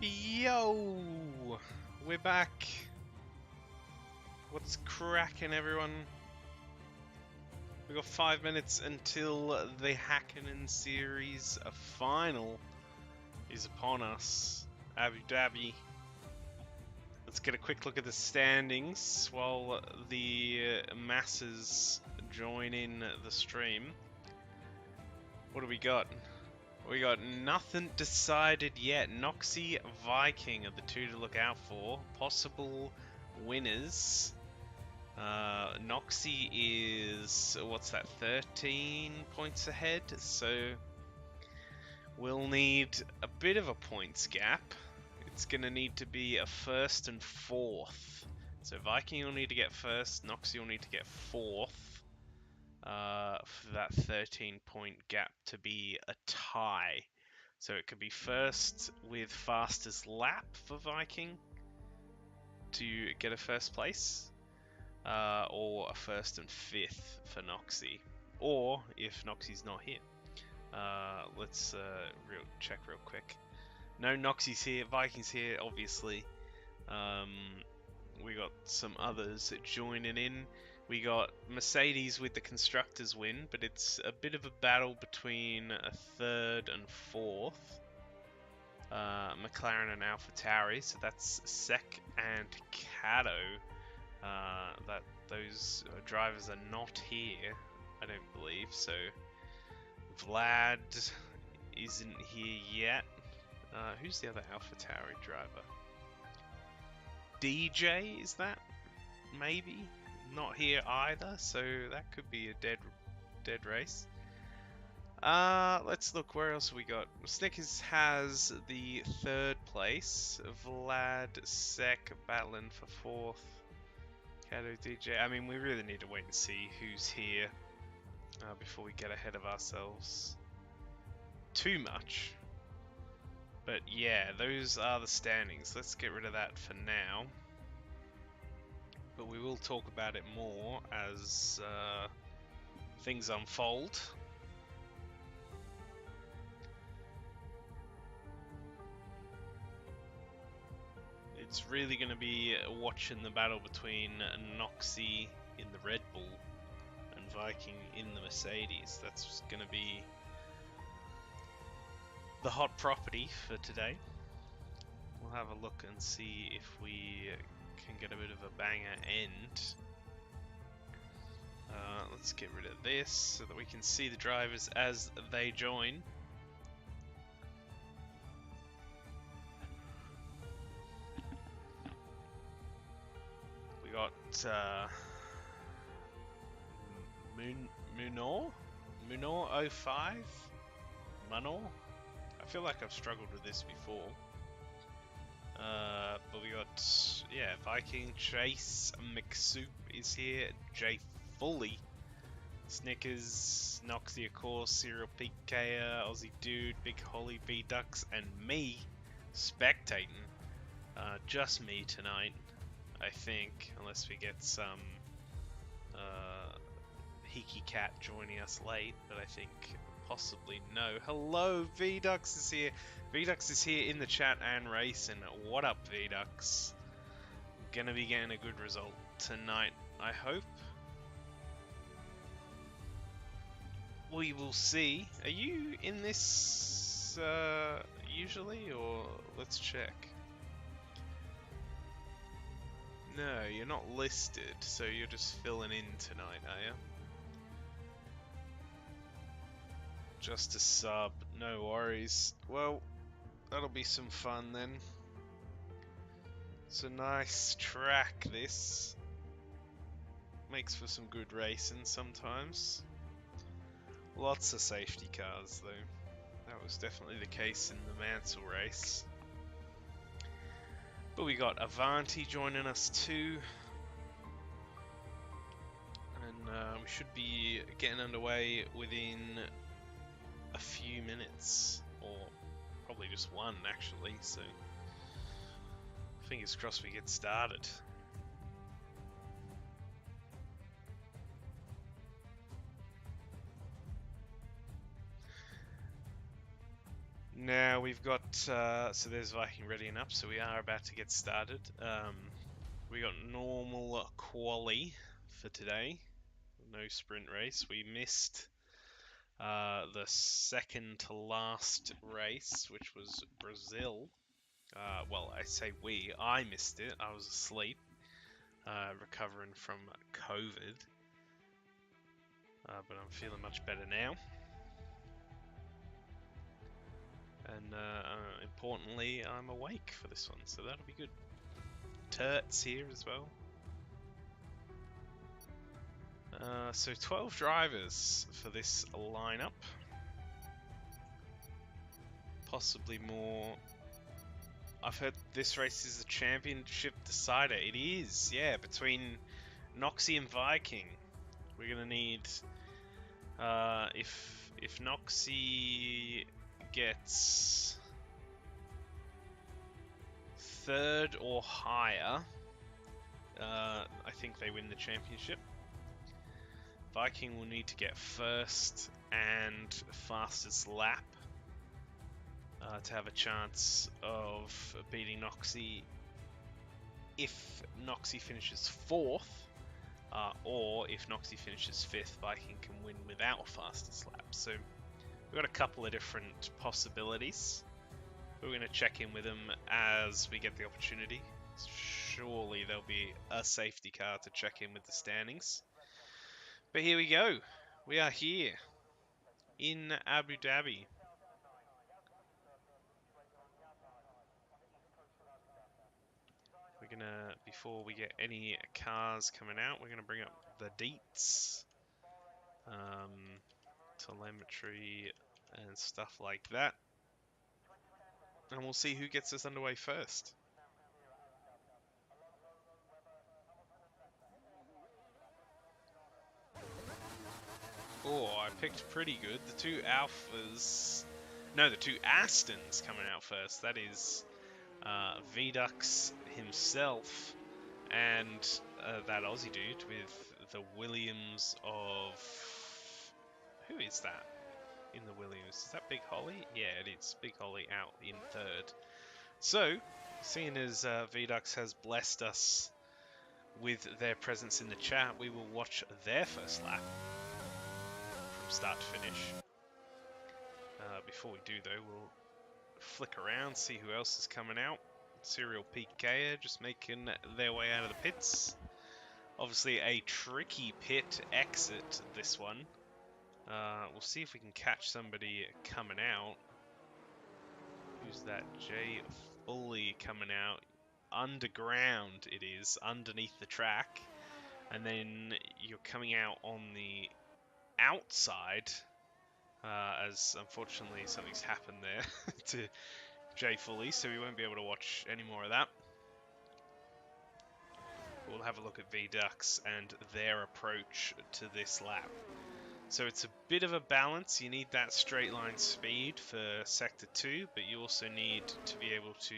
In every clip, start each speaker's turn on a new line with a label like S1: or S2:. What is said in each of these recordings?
S1: Yo! We're back. What's cracking, everyone? We got 5 minutes until the Hakkinen series final is upon us. Abu Dhabi. Let's get a quick look at the standings while the masses join in the stream. What do we got? We got nothing decided yet. Noxy, Viking are the two to look out for. Possible winners. Noxy is, what's that, 13 points ahead? So we'll need a bit of a points gap. It's going to need to be a first and fourth. So Viking will need to get first, Noxy will need to get fourth. For that 13-point gap to be a tie. So it could be first with fastest lap for Viking to get a first place, or a first and fifth for Noxy, or if Noxy's not here. Let's check real quick. No, Noxy's here, Viking's here, obviously. We got some others joining in. We got Mercedes with the Constructors win, but it's a bit of a battle between a third and fourth. McLaren and AlphaTauri, so that's Sek and Cato. Those drivers are not here, I don't believe. So Vlad isn't here yet. Who's the other AlphaTauri driver? DJ, is that? Maybe? Not here either, so that could be a dead race. Let's look, where else we got? Snickers has the third place. Vlad, Sek battling for fourth. Kato, DJ. I mean, we really need to wait and see who's here before we get ahead of ourselves too much. But yeah, those are the standings. Let's get rid of that for now. But we will talk about it more as things unfold. It's really going to be watching the battle between Noxy in the Red Bull and Viking in the Mercedes. That's going to be the hot property for today. We'll have a look and see if we can get a bit of a banger end. Let's get rid of this so that we can see the drivers as they join. We got Munor 05. Munor. I feel like I've struggled with this before. But we got, yeah, Viking, Chase, McSoup is here, Jay Fully, Snickers, Noxy, of course, Serial PK, Aussie Dude, Big Holly, B-Ducks, and me spectating. Just me tonight, I think, unless we get some Hiki Cat joining us late, but I think possibly no. Hello, V-Dux is here. V-Dux is here in the chat and racing. What up, V-Dux? Gonna be getting a good result tonight, I hope. We will see. Are you in this usually, or let's check? No, you're not listed, so you're just filling in tonight, are you? Just a sub, no worries. Well, that'll be some fun then. It's a nice track, this. Makes for some good racing sometimes. Lots of safety cars though. That was definitely the case in the Mansell race. But we got Avanti joining us too. And we should be getting underway within a few minutes, or probably just one actually, so fingers crossed we get started. Now we've got, so there's Viking readying up, so we are about to get started. We got normal quali for today, no sprint race. We missed the second to last race, which was Brazil. Well, I say we, I missed it, I was asleep, recovering from COVID, but I'm feeling much better now. And importantly, I'm awake for this one, so that'll be good. Turt's here as well. So 12 drivers for this lineup. Possibly more. I've heard this race is a championship decider. It is, yeah, between Noxie and Viking. We're gonna need, if Noxie gets third or higher, I think they win the championship. Viking will need to get first and fastest lap to have a chance of beating Noxie. If Noxie finishes fourth, or if Noxie finishes fifth, Viking can win without fastest lap. So we've got a couple of different possibilities. We're going to check in with them as we get the opportunity. Surely there'll be a safety car to check in with the standings. But here we go. We are here in Abu Dhabi. We're gonna, before we get any cars coming out, we're gonna bring up the deets, telemetry and stuff like that, and we'll see who gets us underway first. Oh, I picked pretty good. The two Alphas, no, the two Astons coming out first. That is Vidux himself and that Aussie dude with the Williams of... Who is that in the Williams? Is that Big Holly? Yeah, it is. Big Holly out in third. So, seeing as Vidux has blessed us with their presence in the chat, we will watch their first lap from start to finish. Before we do, though, we'll flick around, see who else is coming out. Serial PK just making their way out of the pits. Obviously a tricky pit exit, this one. We'll see if we can catch somebody coming out. Who's that? Jay Fully coming out. Underground it is, underneath the track. And then you're coming out on the outside, as unfortunately something's happened there to Jay Fully, so we won't be able to watch any more of that. We'll have a look at Vidux and their approach to this lap. So it's a bit of a balance. You need that straight line speed for Sector 2, but you also need to be able to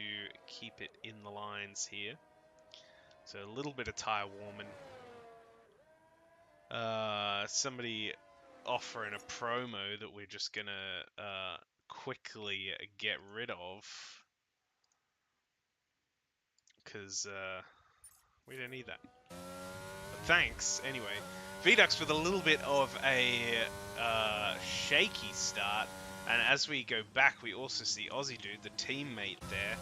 S1: keep it in the lines here. So a little bit of tyre warming. Somebody offering a promo that we're just going to quickly get rid of, because we don't need that. But thanks, anyway. Vidux with a little bit of a shaky start, and as we go back, we also see Aussie Dude, the teammate there.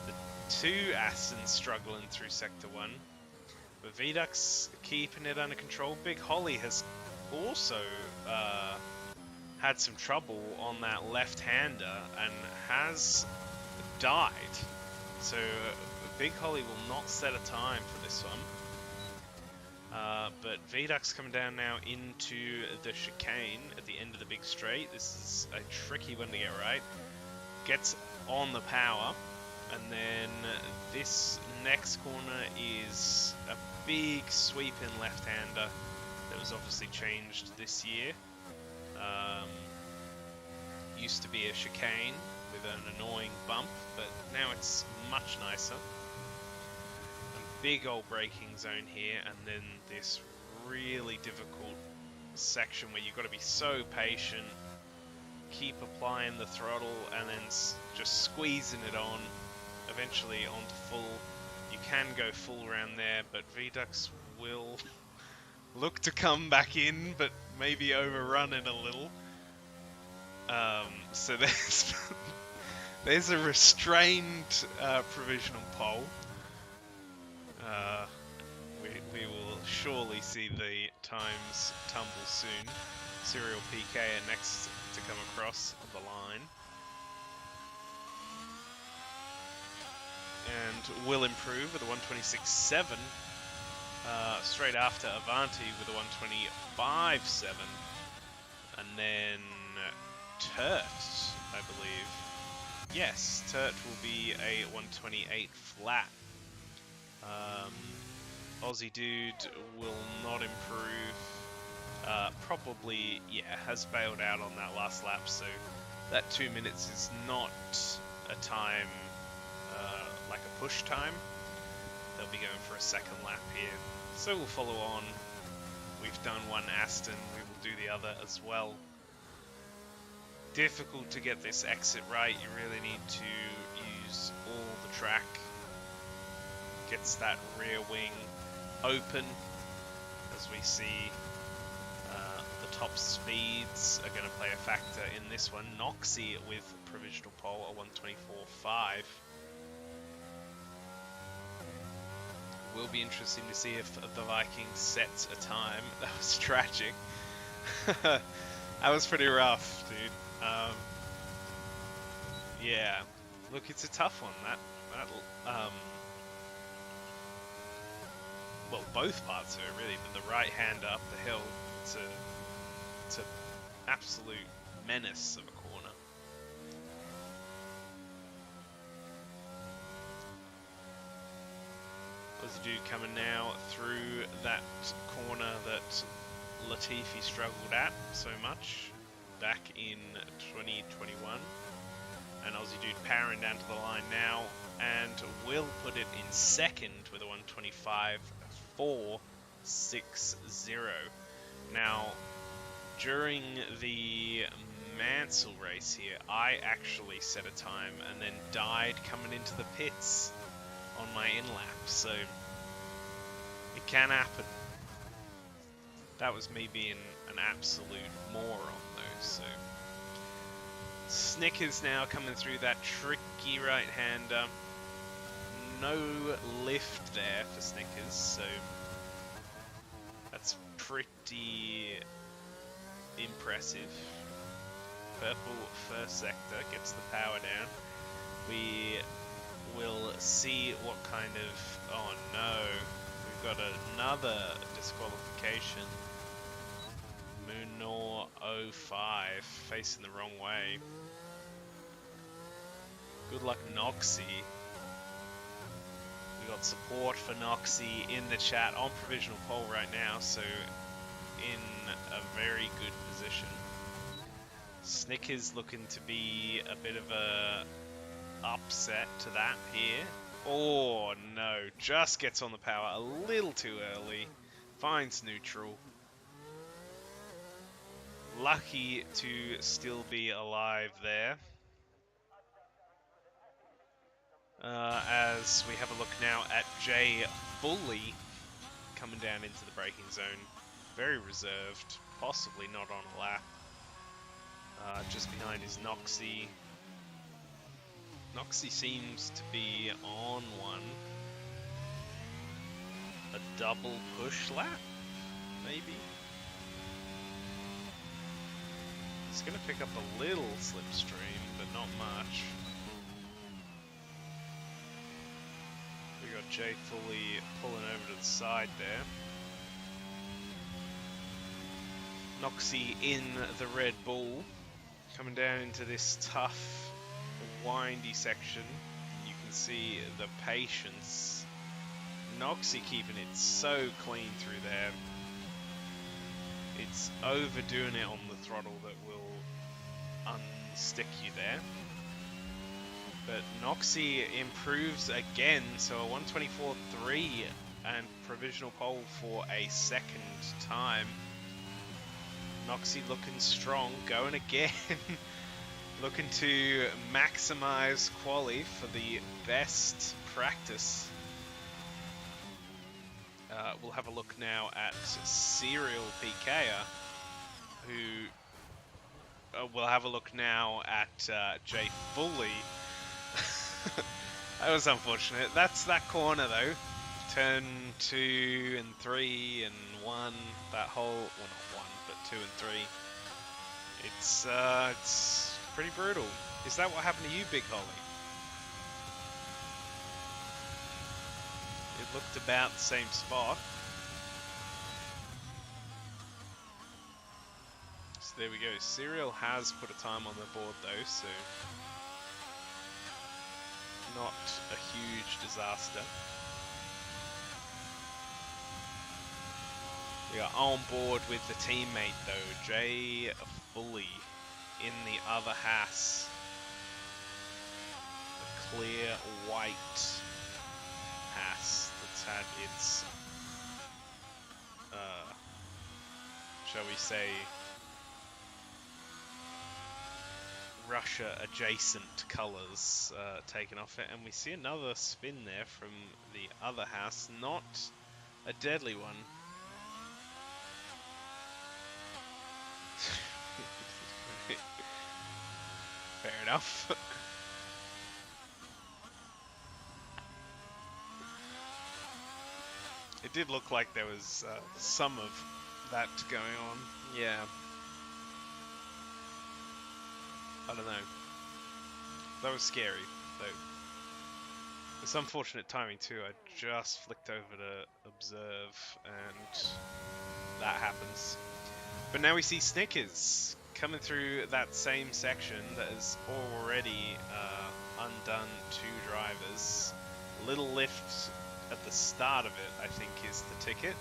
S1: The two Astons struggling through Sector 1, but Vidux keeping it under control. Big Holly has also had some trouble on that left-hander and has died. So Big Holly will not set a time for this one. But Vidux coming down now into the chicane at the end of the big straight. This is a tricky one to get right. Gets on the power, and then this next corner is a big sweeping left-hander that was obviously changed this year. Used to be a chicane with an annoying bump, but now it's much nicer. Big old braking zone here, and then this really difficult section where you've got to be so patient keep applying the throttle and then just squeezing it on, eventually onto full. You can go full around there, but Vedux will look to come back in, but maybe overrun it a little. So there's a restrained provisional pole. We will surely see the times tumble soon. Serial PK are next to come across the line. And will improve with a 126.7. Straight after Avanti with a 125.7. And then Turt, I believe. Yes, Turt will be a 128 flat. Aussie Dude will not improve. Probably, yeah, has bailed out on that last lap, so that 2 minutes is not a time, like a push time. They'll be going for a second lap here. So we'll follow on. We've done one Aston, we will do the other as well. Difficult to get this exit right, you really need to use all the track. Gets that rear wing open, as we see the top speeds are going to play a factor in this one. Noxy with provisional pole at 124.5. Will be interesting to see if the Vikings sets a time. That was tragic. That was pretty rough, dude. Yeah, look, it's a tough one. Well, both parts of it really, but the right hand up the hill, it's an absolute menace of a corner. Aussie Dude coming now through that corner that Latifi struggled at so much back in 2021. And Aussie Dude powering down to the line now, and will put it in second with a 125.460. Now, during the Mansell race here, I actually set a time and then died coming into the pits on my in-lap, so it can happen. That was me being an absolute moron though, so... Snickers now coming through that tricky right-hander. No lift there for Snickers, so that's pretty impressive. Purple first sector gets the power down. We will see what kind of... Oh no, we've got another disqualification. Moonor 05 facing the wrong way. Good luck, Noxy. We got support for Noxy in the chat on provisional pole right now, so in a very good position. Snickers looking to be a bit of a upset to that here. Oh no, just gets on the power a little too early. Finds neutral. Lucky to still be alive there. As we have a look now at Jay Bully coming down into the braking zone. Very reserved, possibly not on a lap. Just behind is Noxy. Noxy seems to be on one. A double push lap, maybe? It's going to pick up a little slipstream, but not much. We got Jay Fully pulling over to the side there. Noxy in the Red Bull, coming down into this tough, windy section. You can see the patience. Noxy keeping it so clean through there. It's overdoing it on the throttle that will unstick you there. But Noxy improves again, so a 124.3 and provisional pole for a second time. Noxy looking strong, going again. Looking to maximize quali for the best practice. We'll have a look now at Serial PKer, who we'll have a look now at Jay Fully. That was unfortunate. That's that corner though. Turn 2 and 3 and 1. That whole, well not 1, but 2 and 3. It's pretty brutal. Is that what happened to you, Big Holly? It looked about the same spot. So there we go. Serial has put a time on the board though, so not a huge disaster. We are on board with the teammate though, Jay Fully in the other Haas. The clear white Haas that's had its, shall we say, Russia adjacent colours taken off it, and we see another spin there from the other Haas, not a deadly one. Fair enough. It did look like there was some of that going on. Yeah. I don't know. That was scary, though. It's unfortunate timing too. I just flicked over to observe, and that happens. But now we see Snickers coming through that same section that has already undone 2 drivers. Little lift at the start of it, I think, is the ticket.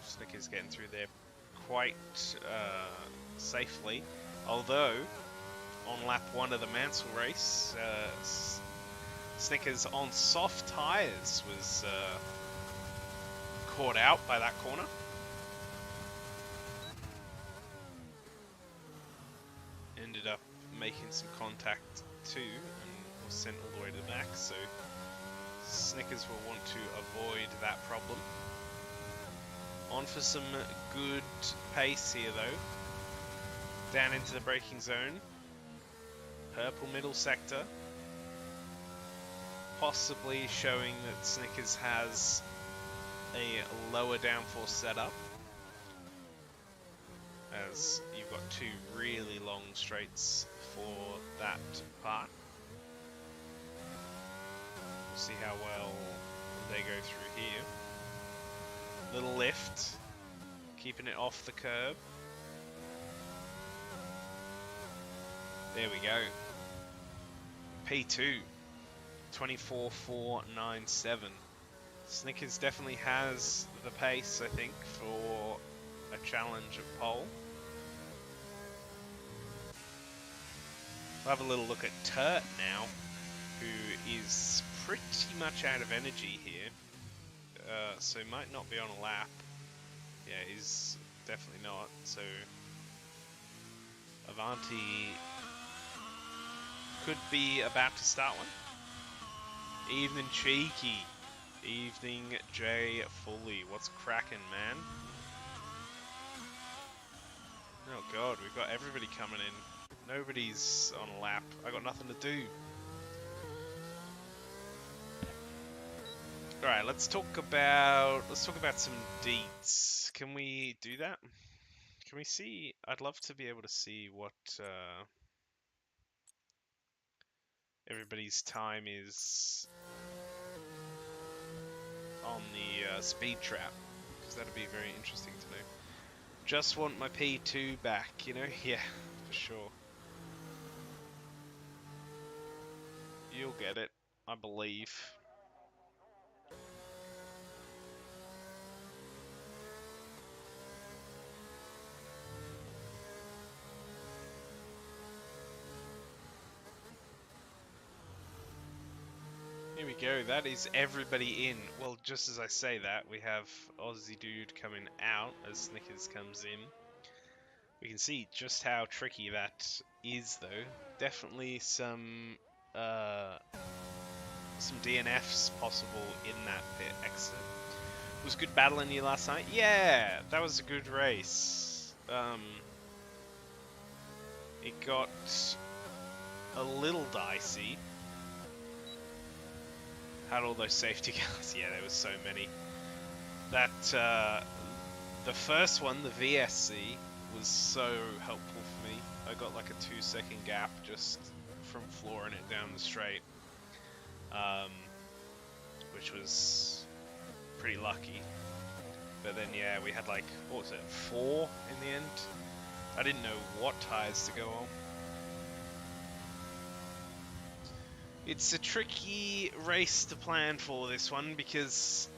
S1: Snickers getting through there quite safely, although on lap 1 of the Mansell race, Snickers on soft tyres was caught out by that corner. Ended up making some contact too, and was sent all the way to the back, so Snickers will want to avoid that problem. On for some good pace here though. Down into the braking zone. Purple middle sector. Possibly showing that Snickers has a lower downforce setup, as you've got 2 really long straights for that part. We'll see how well they go through here. Little lift, keeping it off the curb. There we go. P2, 24.497. Snickers definitely has the pace, I think, for a challenge at pole. We'll have a little look at Turt now, who is pretty much out of energy here. So might not be on a lap. Yeah, he's definitely not. So Avanti could be about to start one. Evening Cheeky. Evening Jay Fully. What's cracking, man? Oh god, we've got everybody coming in. Nobody's on a lap. I got nothing to do. Alright, let's talk about some deets. Can we do that? Can we see? I'd love to be able to see what everybody's time is on the speed trap, because that'd be very interesting to know. Just want my P2 back, you know? Yeah, for sure. You'll get it, I believe. Here we go, that is everybody in. Well, just as I say that, we have Aussie Dude coming out as Snickers comes in. We can see just how tricky that is, though. Definitely some DNFs possible in that pit exit. Was good battling you last night? Yeah, that was a good race. It got a little dicey. Had all those safety cars. Yeah, there was so many. That the first one, the VSC, was so helpful for me. I got like a 2-second gap just from flooring it down the straight, which was pretty lucky. But then yeah, we had like, what was it, 4 in the end? I didn't know what tyres to go on. It's a tricky race to plan for, this one, because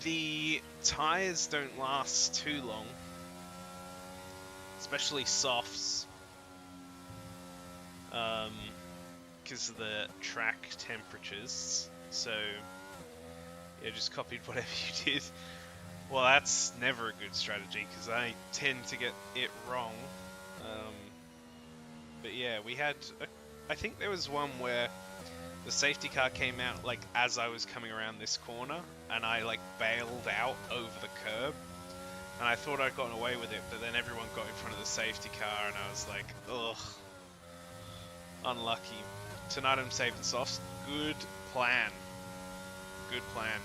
S1: the tyres don't last too long, especially softs, because of the track temperatures. So yeah, just copied whatever you did. Well, that's never a good strategy because I tend to get it wrong. But yeah, we had I think there was one where the safety car came out like as I was coming around this corner, and I like bailed out over the curb, and I thought I'd gotten away with it, but then everyone got in front of the safety car, and I was like, ugh, unlucky. Tonight I'm saving softs. Good plan. Good plan.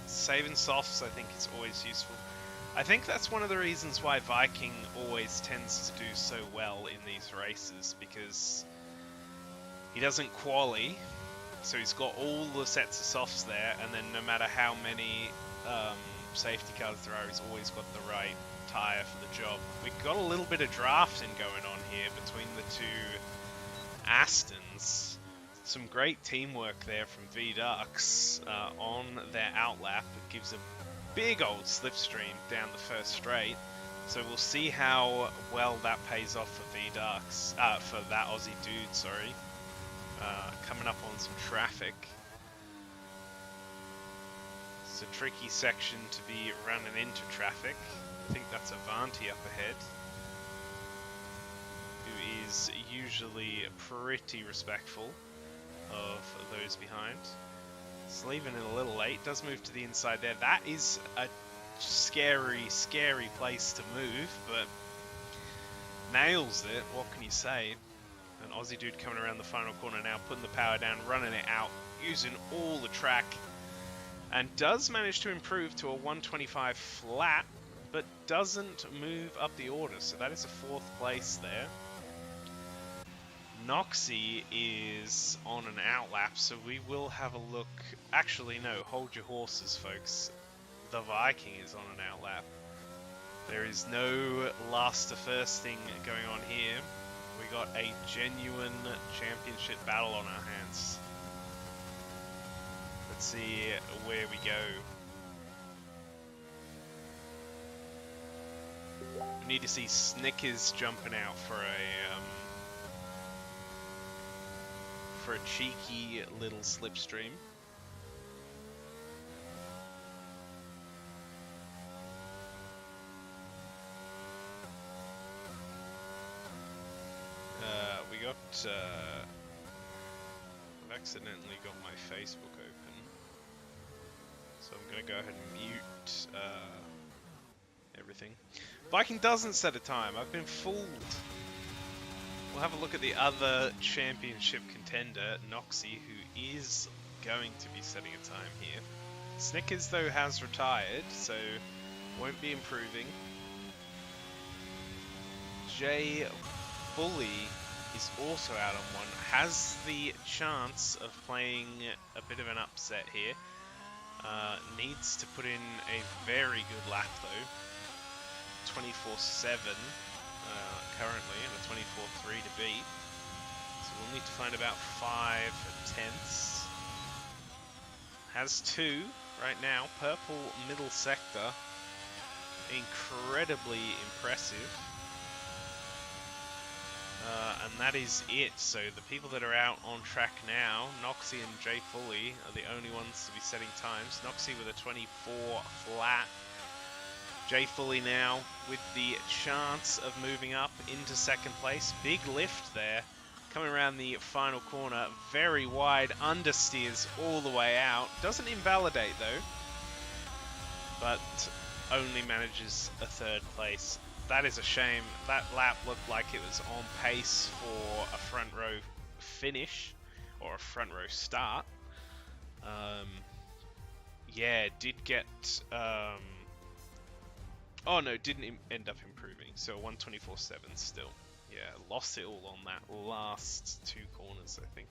S1: Saving softs, I think, is always useful. I think that's one of the reasons why Viking always tends to do so well in these races, because he doesn't quali, so he's got all the sets of softs there, and then no matter how many safety cars there are, he's always got the right tyre for the job. We've got a little bit of drafting going on here between the two Astons. Some great teamwork there from V-Ducks on their outlap. It gives a big old slipstream down the first straight. So we'll see how well that pays off for V-Ducks, for that Aussie dude, sorry. Coming up on some traffic. It's a tricky section to be running into traffic. I think that's Avanti up ahead, who is usually pretty respectful of those behind. It's leaving it a little late. Does move to the inside there. That is a scary, scary place to move, but nails it. What can you say? An Aussie dude coming around the final corner now, putting the power down, running it out, using all the track, and does manage to improve to a 125 flat, but doesn't move up the order. So that is a 4th place there. Noxie is on an outlap, so we will have a look. Actually, no, hold your horses, folks. The Viking is on an outlap. There is no last to first thing going on here. We got a genuine championship battle on our hands. Let's see where we go. We need to see Snickers jumping out for a cheeky little slipstream. We got I've accidentally got my Facebook open, so I'm gonna go ahead and mute everything. Viking doesn't set a time. I've been fooled. We'll have a look at the other championship contender, Noxie, who is going to be setting a time here. Snickers, though, has retired, so won't be improving. Jay Bully is also out on one. Has the chance of playing a bit of an upset here. Needs to put in a very good lap, though. 24.7 currently, and a 24.3 to beat. So we'll need to find about 5 tenths. Has 2 right now. Purple middle sector. Incredibly impressive. And that is it. So the people that are out on track now, Noxie and Jay Foley, are the only ones to be setting times. Noxie with a 24 flat. Jay Fully now with the chance of moving up into second place. Big lift there. Coming around the final corner. Very wide. Understeers all the way out. Doesn't invalidate though. But only manages a third place. That is a shame. That lap looked like it was on pace for a front row finish. Or a front row start. Yeah, did get... oh no, didn't end up improving. So 124.7 still. Yeah, lost it all on that last two corners, I think.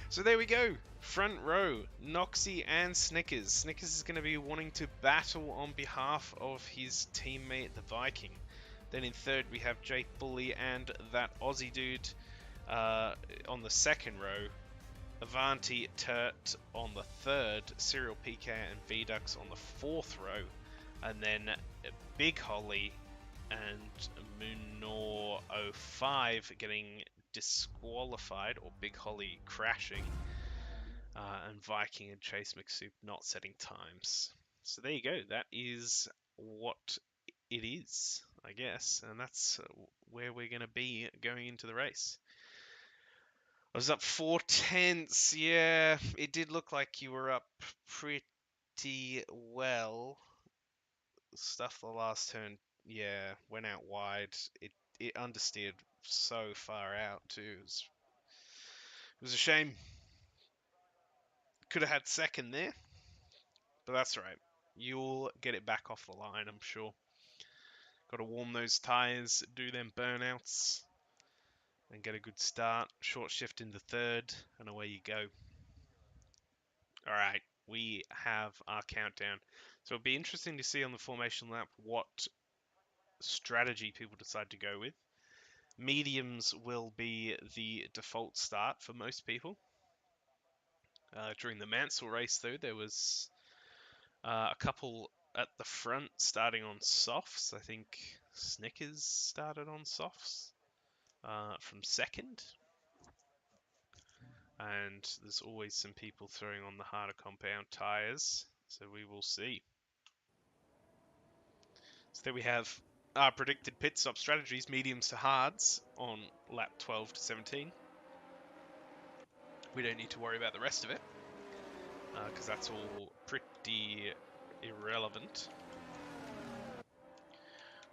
S1: So there we go. Front row, Noxie and Snickers. Snickers is going to be wanting to battle on behalf of his teammate, the Viking. Then in third, we have Jake Bully and that Aussie dude on the second row. Avanti Turt on the third, Serial PK and Vidux on the fourth row, and then Big Holly and Munor 05 getting disqualified, or Big Holly crashing, and Viking and Chase McSoup not setting times. So there you go, that is what it is, I guess, and that's where we're going to be going into the race. I was up 4/10. Yeah, it did look like you were up pretty well. Stuff the last turn, yeah, went out wide. It understeered so far out too. It was a shame. Could have had second there, but that's all right. You'll get it back off the line, I'm sure. Got to warm those tires, do them burnouts, and get a good start. Short shift into third, and away you go. All right, we have our countdown. So it'll be interesting to see on the formation lap what strategy people decide to go with. Mediums will be the default start for most people. During the Mansell race, though, there was a couple at the front starting on softs. I think Snickers started on softs from second. And there's always some people throwing on the harder compound tyres, so we will see. So there we have our predicted pit stop strategies, mediums to hards on lap 12 to 17. We don't need to worry about the rest of it, because that's all pretty irrelevant.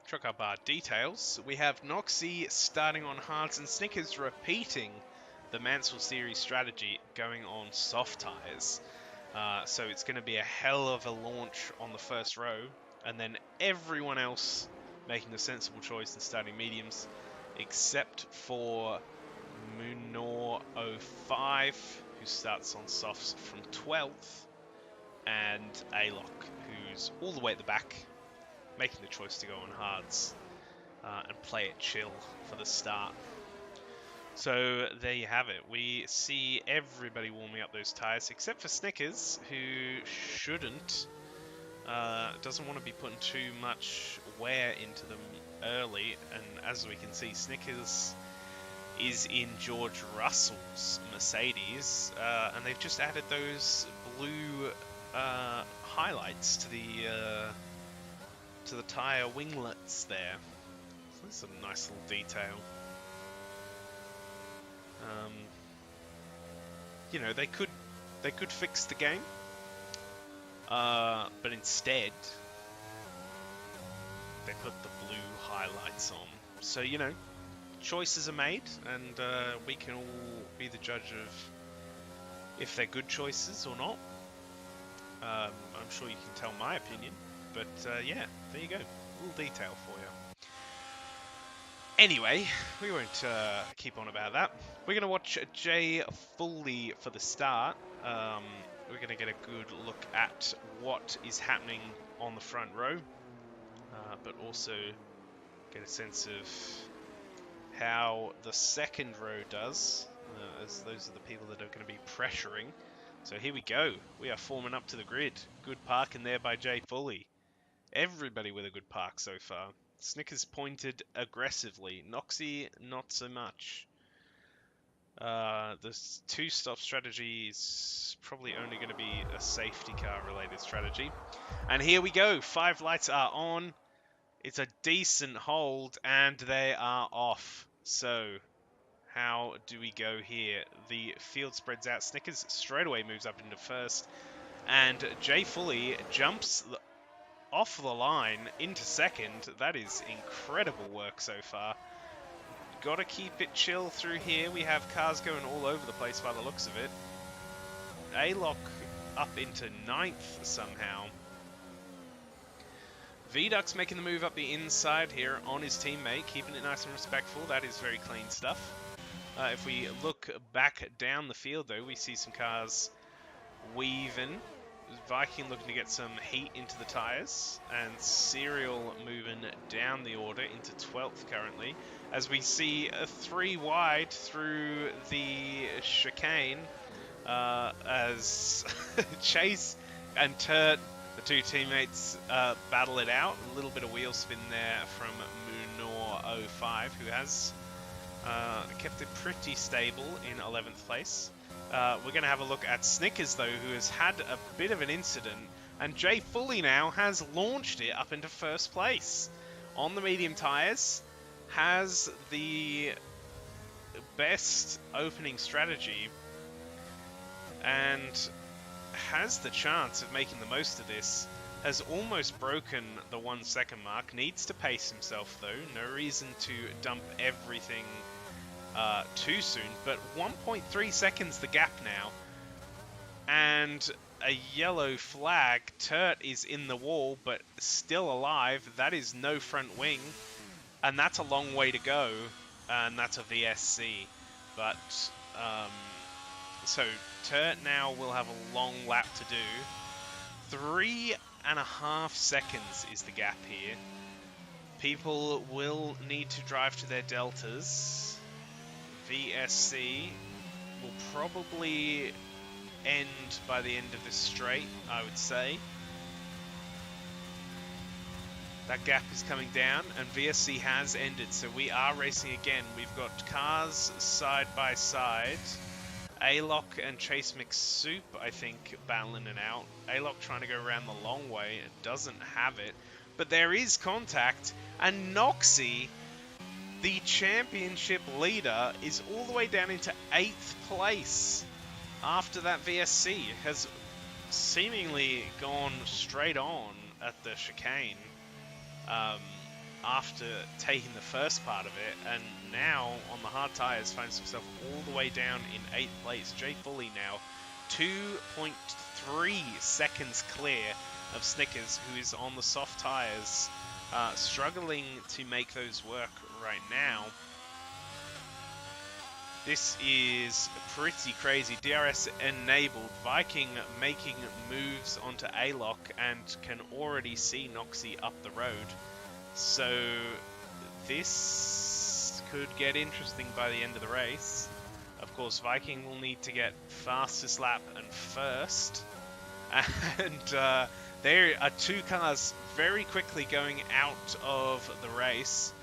S1: Truck up our details. We have Noxie starting on hards and Snickers repeating the Mansell Series strategy, going on soft tyres. So it's going to be a hell of a launch on the first row, and then everyone else making the sensible choice and starting mediums, except for Munor 05, who starts on softs from 12th, and Alok, who's all the way at the back, making the choice to go on hards and play it chill for the start. So there you have it. We see everybody warming up those tyres, except for Snickers, who shouldn't. Doesn't want to be putting too much wear into them early. And as we can see, Snickers is in George Russell's Mercedes. And they've just added those blue highlights to the tyre winglets there. So that's a nice little detail. You know, they could fix the game, but instead they put the blue highlights on. So, you know, choices are made, and we can all be the judge of if they're good choices or not. I'm sure you can tell my opinion, but yeah, there you go, a little detail for you. Anyway, we won't keep on about that. We're going to watch Jay Fully for the start. We're going to get a good look at what is happening on the front row, but also get a sense of how the second row does, as those are the people that are going to be pressuring. So here we go. We are forming up to the grid. Good park in there by Jay Fully. Everybody with a good park so far. Snickers pointed aggressively. Noxie, not so much. The two-stop strategy is probably only going to be a safety car related strategy. And here we go. 5 lights are on. It's a decent hold, and they are off. So, how do we go here? The field spreads out. Snickers straight away moves up into first. And Jay Fully jumps off the line into second. That is incredible work so far. Got to keep it chill through here. We have cars going all over the place by the looks of it. A-Lock up into 9th somehow. V-Duck's making the move up the inside here on his teammate, keeping it nice and respectful. That is very clean stuff. If we look back down the field, though, we see some cars weaving. Viking looking to get some heat into the tyres, and Serial moving down the order into 12th currently, as we see a 3 wide through the chicane as Chase and Turt, the two teammates, battle it out. A little bit of wheel spin there from Munor05, who has kept it pretty stable in 11th place. We're going to have a look at Snickers, though, who has had a bit of an incident, and Jay Fully now has launched it up into first place on the medium tyres, has the best opening strategy, and has the chance of making the most of this. Has almost broken the 1 second mark, needs to pace himself though, no reason to dump everything too soon, but 1.3 seconds the gap now, and a yellow flag. Turt is in the wall, but still alive. That is no front wing, and that's a long way to go, and that's a VSC. But, so Turt now will have a long lap to do. 3.5 seconds is the gap here. People will need to drive to their deltas. VSC will probably end by the end of this straight, I would say. That gap is coming down, and VSC has ended, so we are racing again. We've got cars side by side. A-Lock and Chase McSoup, I think, battling it out. A-Lock trying to go around the long way, and doesn't have it. But there is contact, and Noxie, the championship leader, is all the way down into 8th place after that VSC. Has seemingly gone straight on at the chicane after taking the first part of it, and now on the hard tyres finds himself all the way down in 8th place. Jay Fully now 2.3 seconds clear of Snickers, who is on the soft tyres, struggling to make those work right now. This is pretty crazy. DRS enabled. Viking making moves onto A-Lock and can already see Noxie up the road. So this could get interesting by the end of the race. Of course, Viking will need to get fastest lap and first. And there are 2 cars very quickly going out of the race,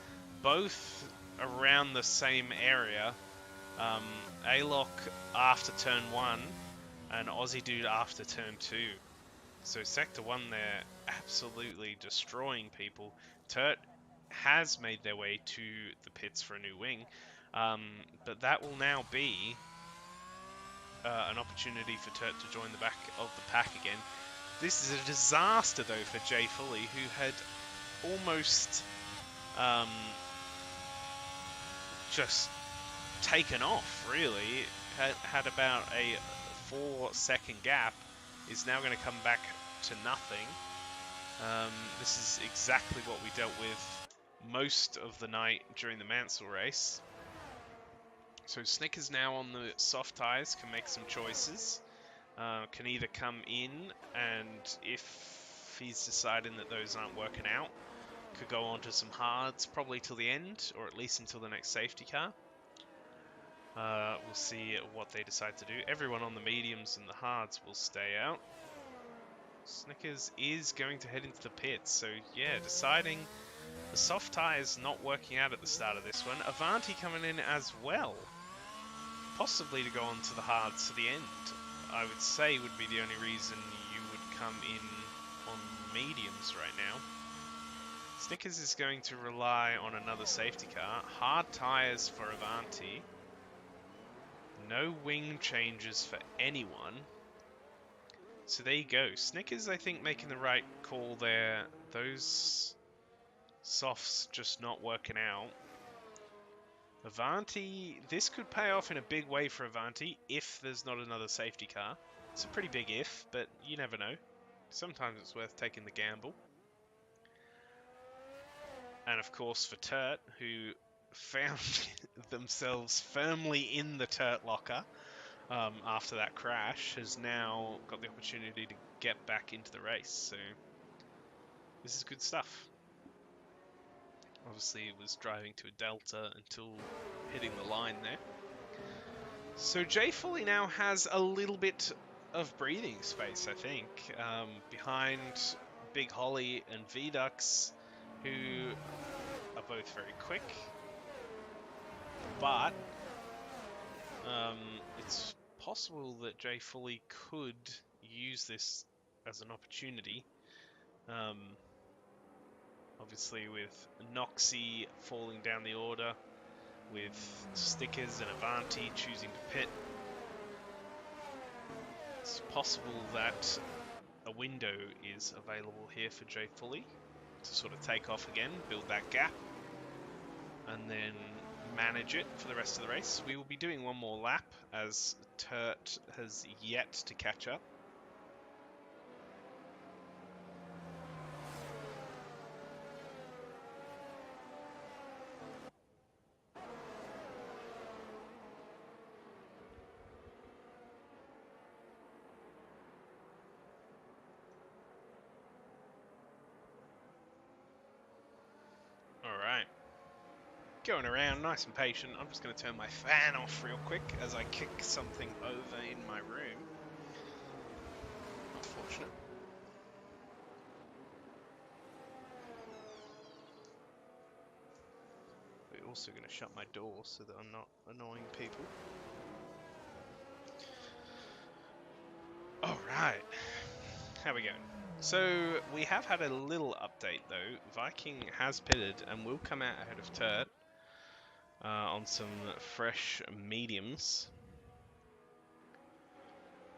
S1: both around the same area. A-Lock after turn 1 and Aussie Dude after turn 2. So sector 1 there absolutely destroying people. Turt has made their way to the pits for a new wing, but that will now be an opportunity for Turt to join the back of the pack again. This is a disaster though for Jay Fully, who had almost just taken off, really. Had about a 4-second gap, is now going to come back to nothing. This is exactly what we dealt with most of the night during the Mansell race. So Snickers now on the soft tyres can make some choices. Can either come in, and if he's deciding that those aren't working out, could go on to some hards probably till the end, or at least until the next safety car. We'll see what they decide to do. Everyone on the mediums and the hards will stay out. Snickers is going to head into the pits, so yeah, deciding the soft tyres not working out at the start of this one. Avanti coming in as well. possibly to go on to the hards to the end, I would say would be the only reason you would come in on mediums right now. Snickers is going to rely on another safety car. Hard tyres for Avanti. No wing changes for anyone. So there you go. Snickers, I think, making the right call there. Those softs just not working out. Avanti, this could pay off in a big way for Avanti if there's not another safety car. It's a pretty big if, but you never know. Sometimes it's worth taking the gamble. And of course for Turt, who found themselves firmly in the Turt locker after that crash, has now got the opportunity to get back into the race. So this is good stuff. Obviously it was driving to a delta until hitting the line there. So Jay Foley now has a little bit of breathing space, I think, behind Big Holly and Vidux, who are both very quick, but it's possible that Jay Foley could use this as an opportunity. Obviously with Noxie falling down the order, with Stickers and Avanti choosing to pit, it's possible that a window is available here for Jay Foley to sort of take off again, build that gap, and then manage it for the rest of the race. We will be doing one more lap as Turt has yet to catch up. Alright. Going around nice and patient. I'm just going to turn my fan off real quick as I kick something over in my room. Unfortunate. We're also going to shut my door so that I'm not annoying people. Alright. How we going? So, we have had a little update though. Viking has pitted and will come out ahead of Turt on some fresh mediums.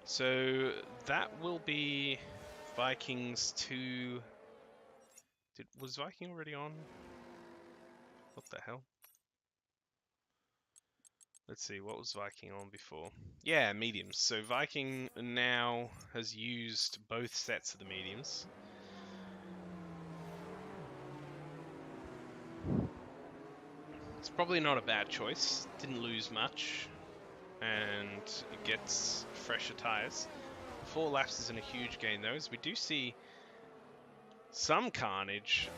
S1: So, that will be Viking's 2... Was Viking already on? What the hell? Let's see, what was Viking on before? Yeah, mediums. So Viking now has used both sets of the mediums. It's probably not a bad choice. Didn't lose much. And it gets fresher tyres. 4 laps isn't a huge gain though, as we do see some carnage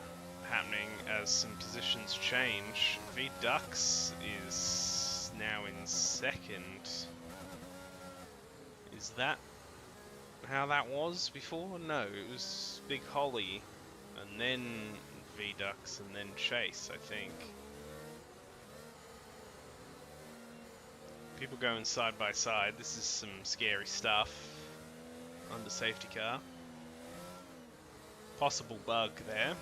S1: happening as some positions change. V-Dux is now in second. Is that how that was before? No, it was Big Holly, and then V-Dux, and then Chase, I think. People going side by side. This is some scary stuff. Under safety car. Possible bug there.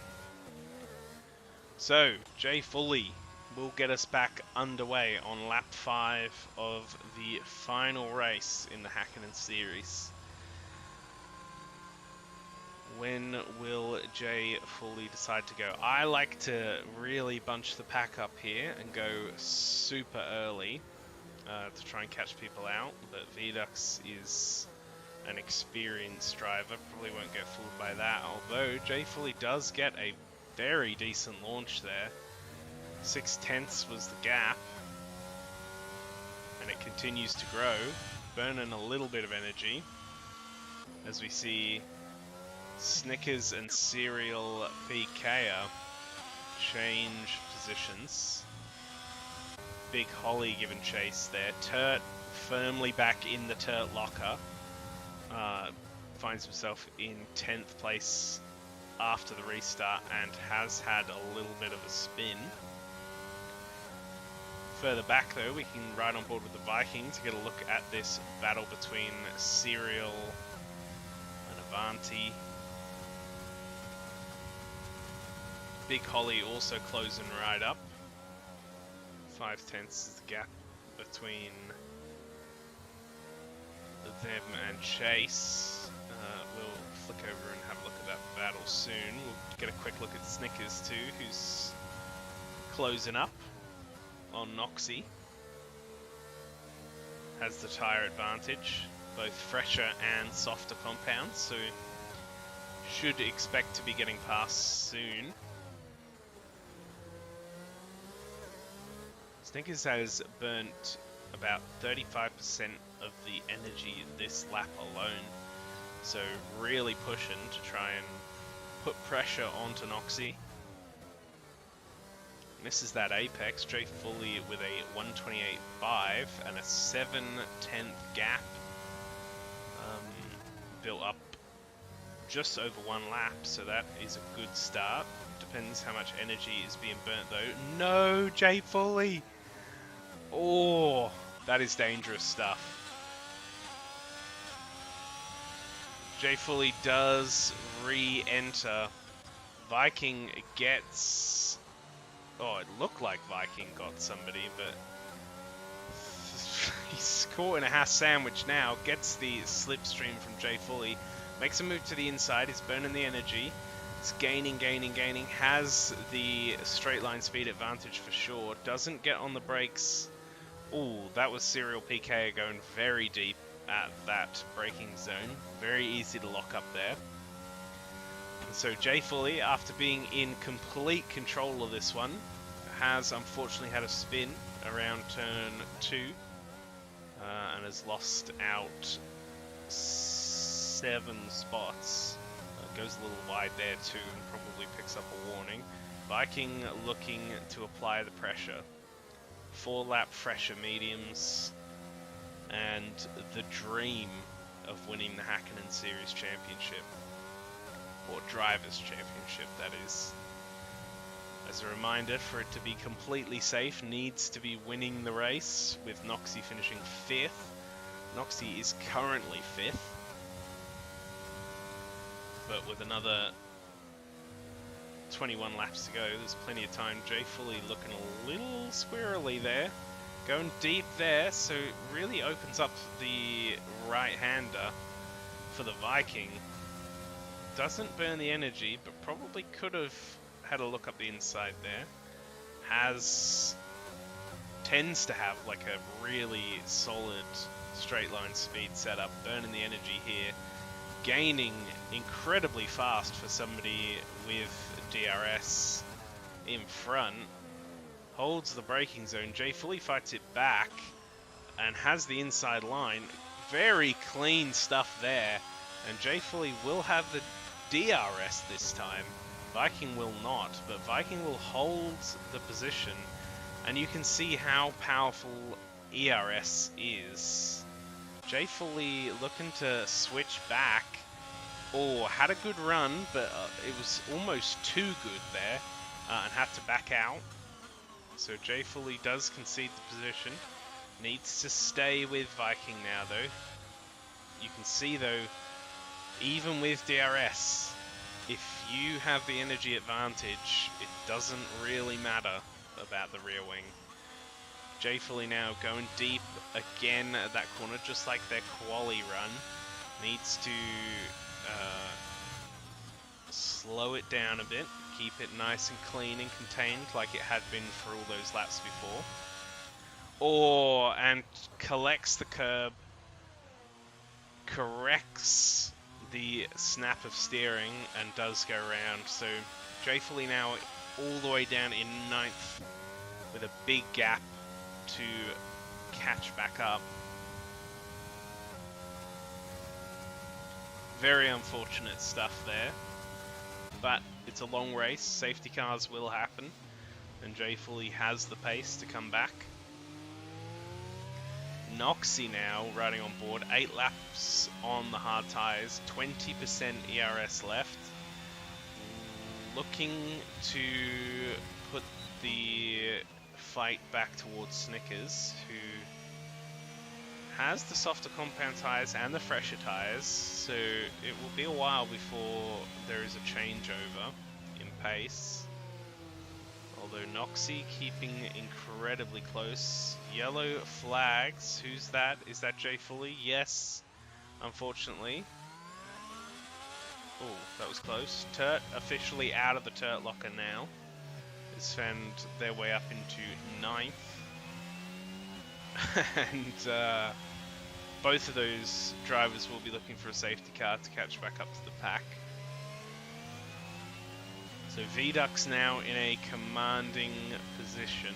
S1: So, Jay Foley will get us back underway on lap 5 of the final race in the Hakkinen series. When will Jay Foley decide to go? I like to really bunch the pack up here and go super early to try and catch people out, but Vidux is an experienced driver, probably won't get fooled by that, although Jay Foley does get a very decent launch there. 6/10 was the gap, and it continues to grow, burning a little bit of energy as we see Snickers and Serial PK change positions. Big Holly given chase there. Turt firmly back in the Turt locker. Finds himself in 10th place after the restart and has had a little bit of a spin. Further back though, we can ride on board with the Viking to get a look at this battle between Serial and Avanti. Big Holly also closing right up. 5/10 is the gap between them and Chase. We'll flick over and have a look at that battle soon. We'll get a quick look at Snickers too, who's closing up on Noxie. Has the tyre advantage, both fresher and softer compounds, so should expect to be getting past soon. Snickers has burnt about 35% of the energy this lap alone, so really pushing to try and put pressure onto Noxie. Misses that apex. Jay Fully with a 128.5 and a 7/10 gap, built up just over one lap, so that is a good start. Depends how much energy is being burnt though. No, Jay Fully! Oh, that is dangerous stuff. Jay Fully does re-enter. Viking gets... Oh, it looked like Viking got somebody, but he's caught in a Haas sandwich now. Gets the slipstream from Jay Fully. Makes a move to the inside. He's burning the energy. It's gaining. Has the straight line speed advantage for sure. Doesn't get on the brakes. Ooh, that was Serial PK going very deep at that braking zone. Very easy to lock up there. So Jay Fully, after being in complete control of this one, has unfortunately had a spin around turn 2 and has lost out 7 spots. Goes a little wide there too and probably picks up a warning. Viking looking to apply the pressure. 4-lap fresher mediums and the dream of winning the Hakkinen Series Championship. Or Drivers' Championship, that is. As a reminder, for it to be completely safe, needs to be winning the race, with Noxie finishing 5th. Noxie is currently 5th, but with another 21 laps to go, there's plenty of time. Jay Fully looking a little squirrely there. Going deep there, so it really opens up the right-hander for the Viking. Doesn't burn the energy, but probably could have had a look up the inside there. Tends to have like a really solid straight line speed setup, burning the energy here. Gaining incredibly fast for somebody with DRS in front. Holds the braking zone. Jay Fully fights it back and has the inside line. Very clean stuff there. And Jay Fully will have the DRS this time. Viking will not, but Viking will hold the position. And you can see how powerful ERS is. Jay Fully looking to switch back. Oh, had a good run, but it was almost too good there. And had to back out. So Jay Fully does concede the position. Needs to stay with Viking now though. You can see though, even with DRS, if you have the energy advantage, it doesn't really matter about the rear wing. Jay Fully now going deep again at that corner, just like their quali run. Needs to slow it down a bit, keep it nice and clean and contained like it had been for all those laps before. And collects the curb, corrects the snap of steering and does go around. So Jay Fully now all the way down in 9th with a big gap to catch back up. Very unfortunate stuff there, but it's a long race. Safety cars will happen, and Jay Fully has the pace to come back. Noxie now riding on board, 8 laps on the hard tyres, 20% ERS left. Looking to put the fight back towards Snickers, who has the softer compound tyres and the fresher tyres, so it will be a while before there is a changeover in pace. Although Noxie keeping incredibly close. Yellow flags. Who's that? Is that Jay Fully? Yes, unfortunately. Oh, that was close. Turt officially out of the Turt locker now. Has found their way up into 9th. And both of those drivers will be looking for a safety car to catch back up to the pack. So Vidux now in a commanding position.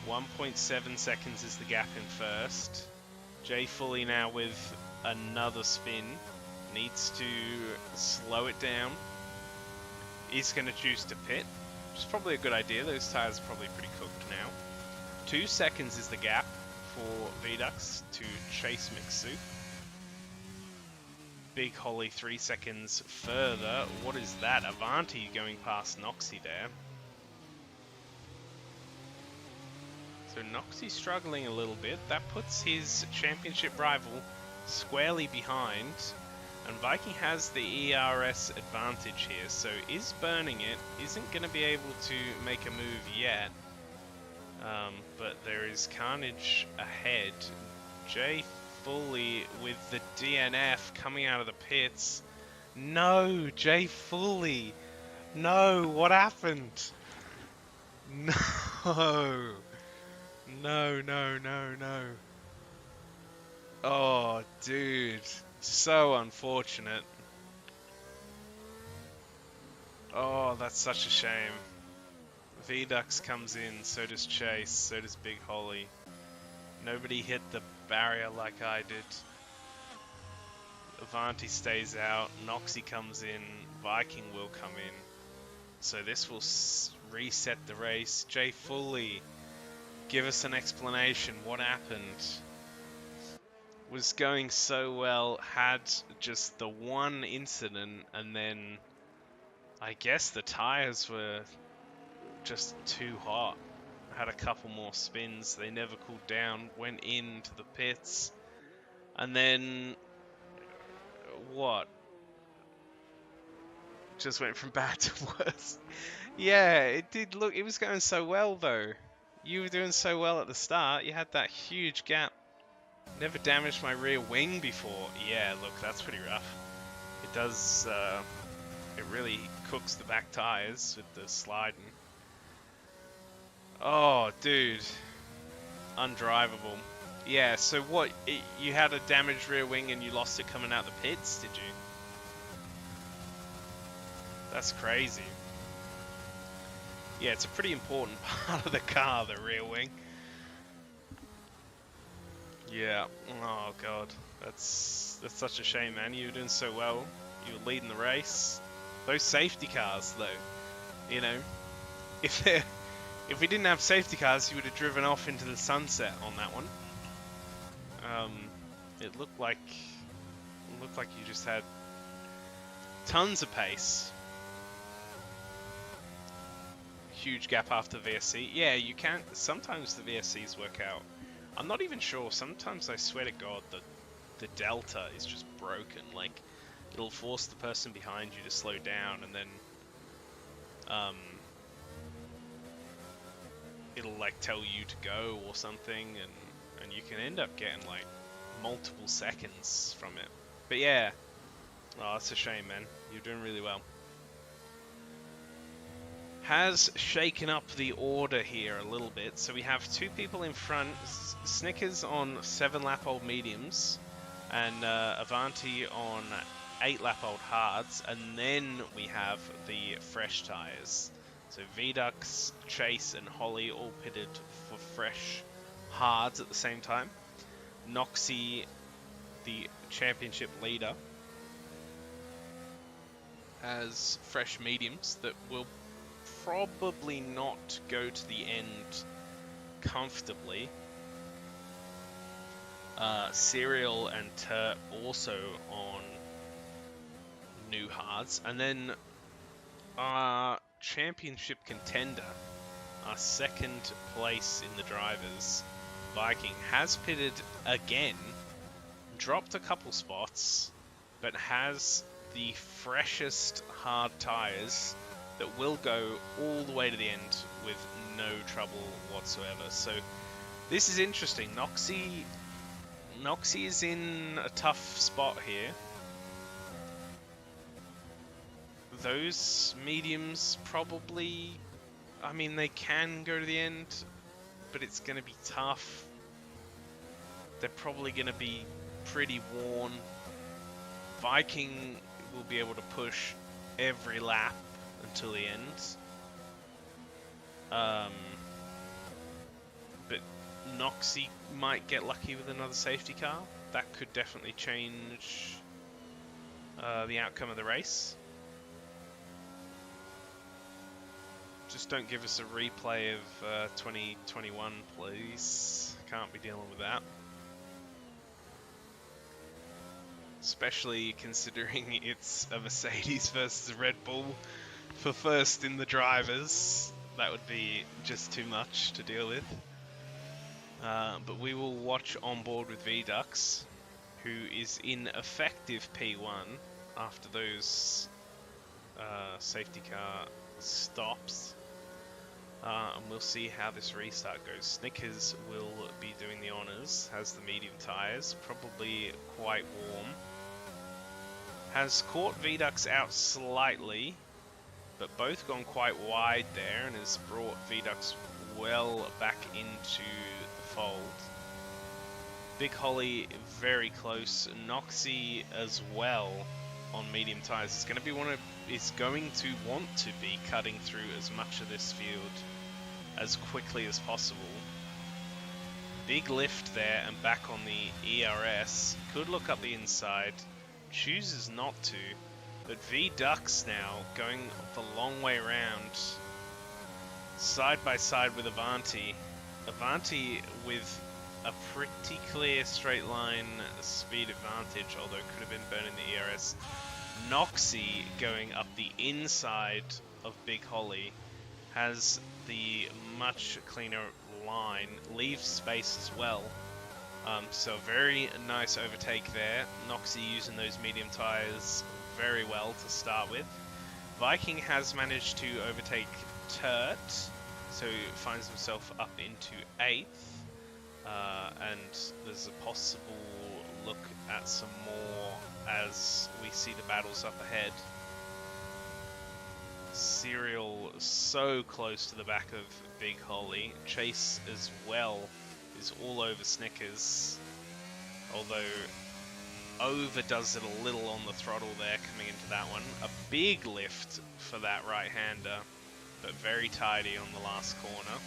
S1: 1.7 seconds is the gap in first. Jay Fully now with another spin. Needs to slow it down. Is going to choose to pit, which is probably a good idea. Those tyres are probably pretty cooked now. 2 seconds is the gap for Vidux to chase Mixu. Big Holly 3 seconds further. What is that? Avanti going past Noxie there. So Noxie struggling a little bit. That puts his championship rival squarely behind. And Viking has the ERS advantage here. So is burning it. Isn't going to be able to make a move yet. But there is carnage ahead. Jay Fully with the DNF coming out of the pits. No, Jay Fully. No, what happened? No. No, no, no, no. Oh, dude. So unfortunate. Oh, that's such a shame. Vidux comes in, so does Chase, so does Big Holly. Nobody hit the barrier like I did. Avanti stays out, Noxie comes in, Viking will come in. So this will reset the race. Jay Fully, give us an explanation. What happened? Was going so well, had just the one incident, and then I guess the tires were just too hot. Had a couple more spins, they never cooled down, went into the pits, and then what? Just went from bad to worse. Yeah, it did look, it was going so well though. You were doing so well at the start, you had that huge gap. Never damaged my rear wing before. Yeah, look, that's pretty rough. It does, it really cooks the back tires with the sliding. Oh, dude. Undrivable. Yeah, so what, you had a damaged rear wing and you lost it coming out the pits, did you? That's crazy. Yeah, it's a pretty important part of the car, the rear wing. Yeah. Oh god, that's such a shame, man. You were doing so well. You were leading the race. Those safety cars, though, you know, if we didn't have safety cars, you would have driven off into the sunset on that one. It looked like you just had tons of pace. Huge gap after VSC. Yeah, you can't. Sometimes the VSCs work out. I'm not even sure. Sometimes I swear to God that the delta is just broken. Like, it'll force the person behind you to slow down, and then it'll like tell you to go or something, and you can end up getting like multiple seconds from it. But yeah, oh, it's a shame, man. You're doing really well. Has shaken up the order here a little bit. So we have two people in front, Snickers on 7-lap-old mediums, and Avanti on 8-lap-old hards, and then we have the fresh tyres. So Vidux, Chase, and Holly all pitted for fresh hards at the same time. Noxie, the championship leader, has fresh mediums that will probably not go to the end comfortably. Serial and Turt also on new hards, and then our championship contender, our second place in the drivers. Viking has pitted again, dropped a couple spots, but has the freshest hard tyres that will go all the way to the end with no trouble whatsoever. So this is interesting. Noxie is in a tough spot here. Those mediums probably, I mean, they can go to the end, but it's going to be tough. They're probably going to be pretty worn. Viking will be able to push every lap until the end. But Noxie might get lucky with another safety car. That could definitely change the outcome of the race. Just don't give us a replay of 2021, please. Can't be dealing with that. Especially considering it's a Mercedes versus a Red Bull for first in the drivers. That would be just too much to deal with. But we will watch on board with VDux, who is in effective P1 after those safety car stops. And we'll see how this restart goes. Snickers will be doing the honours, has the medium tyres, probably quite warm. Has caught VDux out slightly, but both gone quite wide there and has brought VDux well back into the fold. Big Holly very close, Noxie as well on medium tyres. It's going to want to be cutting through as much of this field as quickly as possible. Big lift there and back on the ERS. Could look up the inside, chooses not to, but VDux now going the long way around, side by side with Avanti. Avanti with a pretty clear straight line speed advantage, although could have been burning the ERS. Noxie going up the inside of Big Holly has the much cleaner line, leaves space as well. So very nice overtake there. Noxie using those medium tyres very well to start with. Viking has managed to overtake Turt, so finds himself up into 8th. And there's a possible look at some more as we see the battles up ahead. Serial so close to the back of Big Holly. Chase as well is all over Snickers, although overdoes it a little on the throttle there coming into that one. A big lift for that right-hander, but very tidy on the last corner.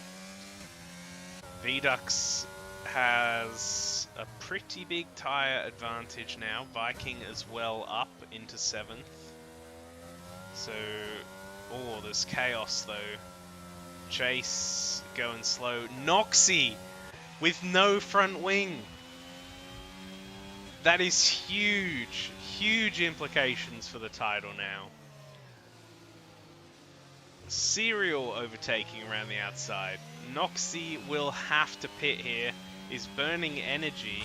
S1: VDux has a pretty big tyre advantage now. Viking as well up into 7th. So, oh, there's chaos though. Chase going slow. Noxie with no front wing. That is huge, huge implications for the title now. Serial overtaking around the outside. Noxie will have to pit here, is burning energy.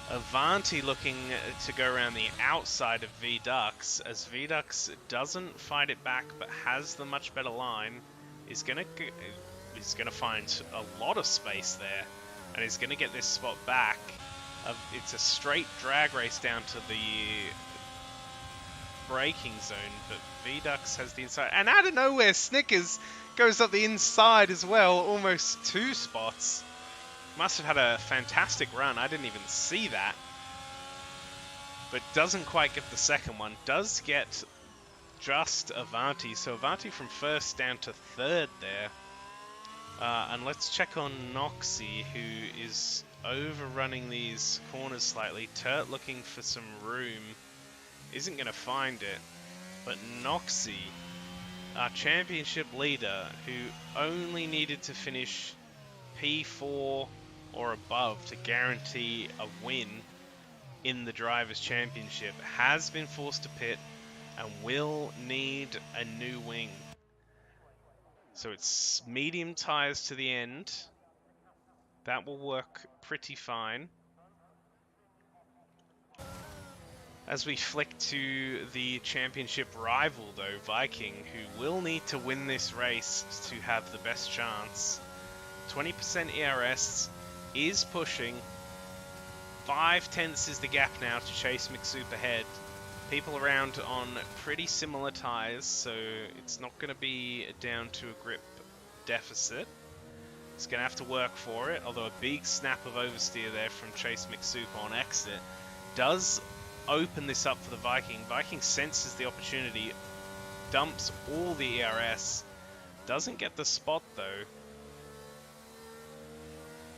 S1: Avanti looking to go around the outside of VDux, as VDux doesn't fight it back but has the much better line. Is gonna find a lot of space there, and is gonna get this spot back. It's a straight drag race down to the braking zone, but VDux has the inside, and out of nowhere Snickers goes up the inside as well, almost 2 spots. Must have had a fantastic run, I didn't even see that. But doesn't quite get the second one, does get just Avanti, so Avanti from 1st down to 3rd there. And let's check on Noxie, who is overrunning these corners slightly. Turt looking for some room, isn't going to find it. But Noxie, our championship leader, who only needed to finish P4 or above to guarantee a win in the Drivers' Championship, has been forced to pit and will need a new wing. So it's medium tyres to the end. That will work pretty fine. As we flick to the championship rival, though, Viking, who will need to win this race to have the best chance. 20% ERS is pushing. 5/10 is the gap now to chase McSoup ahead. People around on pretty similar tyres, so it's not going to be down to a grip deficit. It's going to have to work for it, although a big snap of oversteer there from Chase McSoup on exit does open this up for the Viking. Viking senses the opportunity, dumps all the ERS, doesn't get the spot though,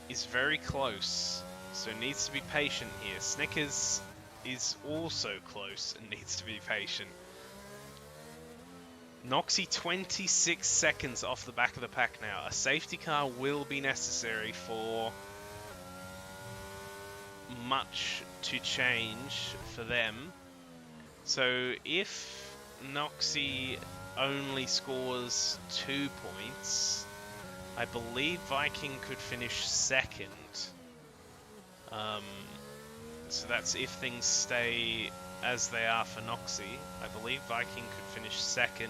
S1: is very close, so needs to be patient here. Snickers is also close and needs to be patient. Noxie 26 seconds off the back of the pack now. A safety car will be necessary for much to change for them. So if Noxie only scores 2 points, I believe Viking could finish second. So that's if things stay as they are for Noxie. I believe Viking could finish second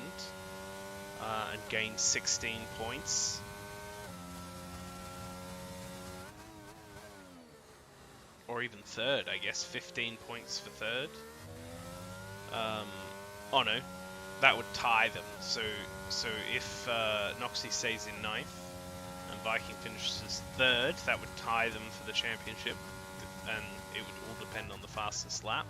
S1: and gain 16 points. Or even third, I guess. 15 points for third. Oh no, that would tie them. So if Noxie stays in ninth and Viking finishes third, that would tie them for the championship, and it would all depend on the fastest lap.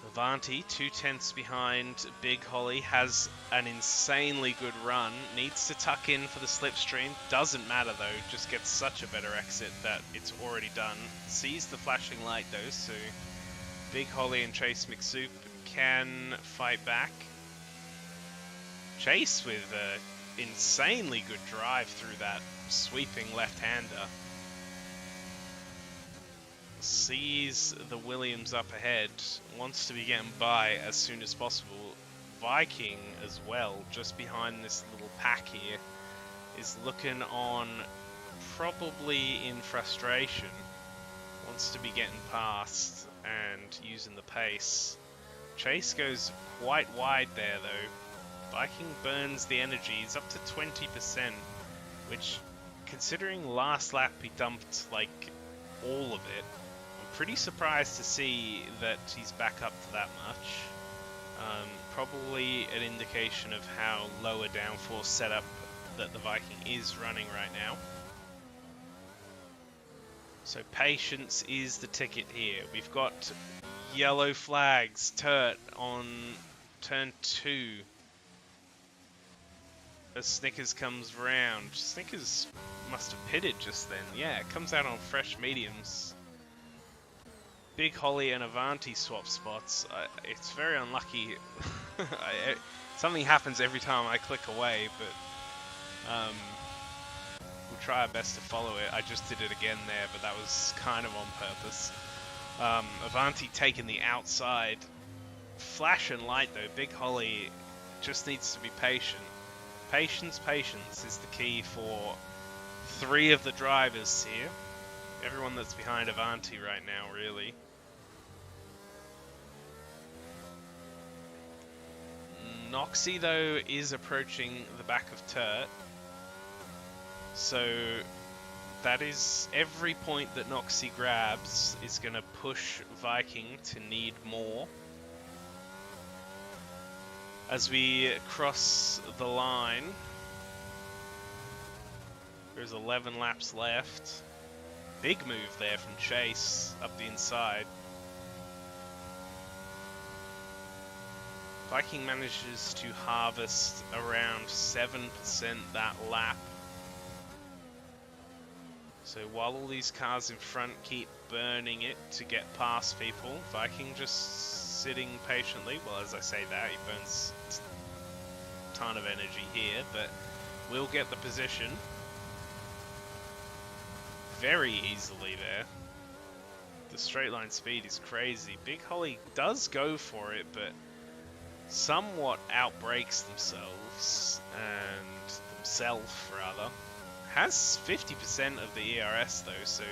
S1: Avanti, 2/10 behind Big Holly, has an insanely good run. Needs to tuck in for the slipstream. Doesn't matter though, just gets such a better exit that it's already done. Sees the flashing light though, so Big Holly and Chase McSoup can fight back. Chase with an insanely good drive through that sweeping left-hander. Sees the Williams up ahead, wants to be getting by as soon as possible. Viking as well, just behind this little pack here, is looking on probably in frustration. Wants to be getting past and using the pace. Chase goes quite wide there though. Viking burns the energy, he's up to 20%, which, considering last lap he dumped like all of it, pretty surprised to see that he's back up to that much. Probably an indication of how low a downforce setup that the Viking is running right now. So patience is the ticket here. We've got yellow flags, Turt on turn 2. As Snickers comes round. Snickers must have pitted just then. Yeah, it comes out on fresh mediums. Big Holly and Avanti swap spots. It's very unlucky. Something happens every time I click away, but we'll try our best to follow it. I just did it again there, but that was kind of on purpose. Avanti taking the outside. Flash and light though. Big Holly just needs to be patient. Patience is the key for 3 of the drivers here. Everyone that's behind Avanti right now, really. Noxie, though, is approaching the back of Turt. So that is every point that Noxie grabs is going to push Viking to need more. As we cross the line, there's 11 laps left. Big move there from Chase up the inside. Viking manages to harvest around 7% that lap. So while all these cars in front keep burning it to get past people, Viking just sitting patiently. Well, as I say that, he burns a ton of energy here, but will get the position very easily there. The straight line speed is crazy. Big Holly does go for it, but somewhat outbrakes themselves, and themself rather. Has 50% of the ERS though, so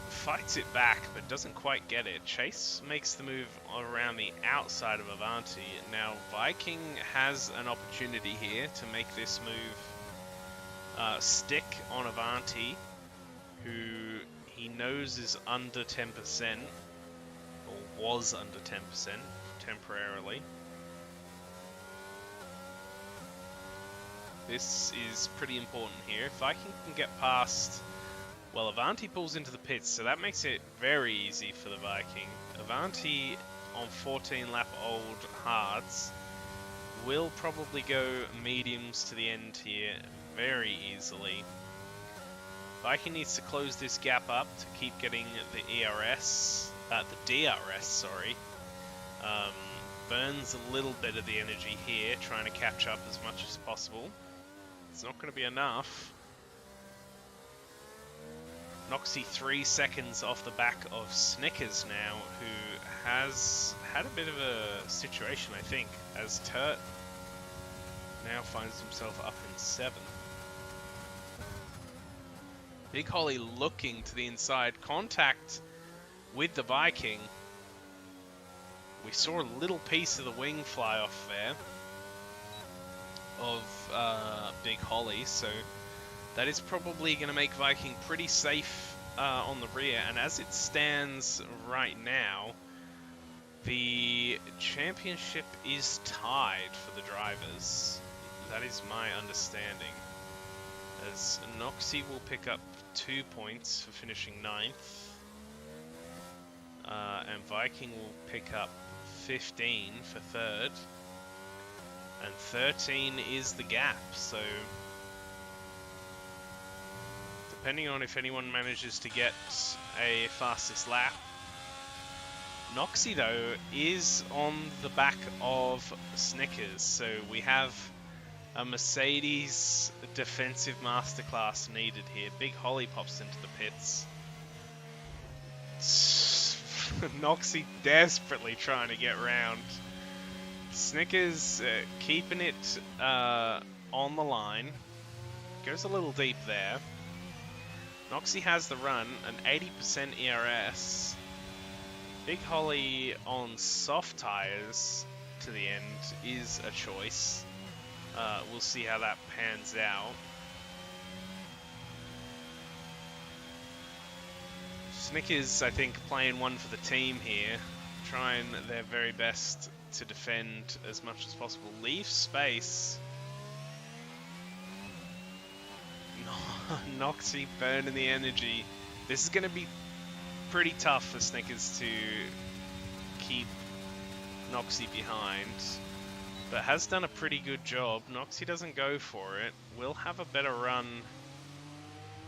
S1: fights it back but doesn't quite get it. Chase makes the move around the outside of Avanti. Now Viking has an opportunity here to make this move stick on Avanti, who he knows is under 10%, or was under 10% temporarily. This is pretty important here. Viking can get past... Well, Avanti pulls into the pits, so that makes it very easy for the Viking. Avanti on 14 lap old hards will probably go mediums to the end here very easily. Viking needs to close this gap up to keep getting the DRS, sorry. Burns a little bit of the energy here, trying to catch up as much as possible. It's not going to be enough. Noxie 3 seconds off the back of Snickers now, who has had a bit of a situation, I think, as Turt now finds himself up in 7th. Big Holly looking to the inside, contact with the Viking. We saw a little piece of the wing fly off there of Big Holly, so that is probably going to make Viking pretty safe on the rear. And as it stands right now, the championship is tied for the drivers. That is my understanding. As Noxie will pick up 2 points for finishing 9th. And Viking will pick up 15 for 3rd. And 13 is the gap, so depending on if anyone manages to get a fastest lap. Noxie, though, is on the back of Snickers, so we have a Mercedes defensive masterclass needed here. Big Holly pops into the pits. Noxie desperately trying to get round. Snickers keeping it on the line. Goes a little deep there. Noxie has the run, an 80% ERS. Big Holly on soft tires to the end is a choice. We'll see how that pans out. Snickers, I think, playing one for the team here, trying their very best to defend as much as possible. Leave space. Noxie burning the energy. This is going to be pretty tough for Snickers to keep Noxie behind, but has done a pretty good job. Noxie doesn't go for it. We'll have a better run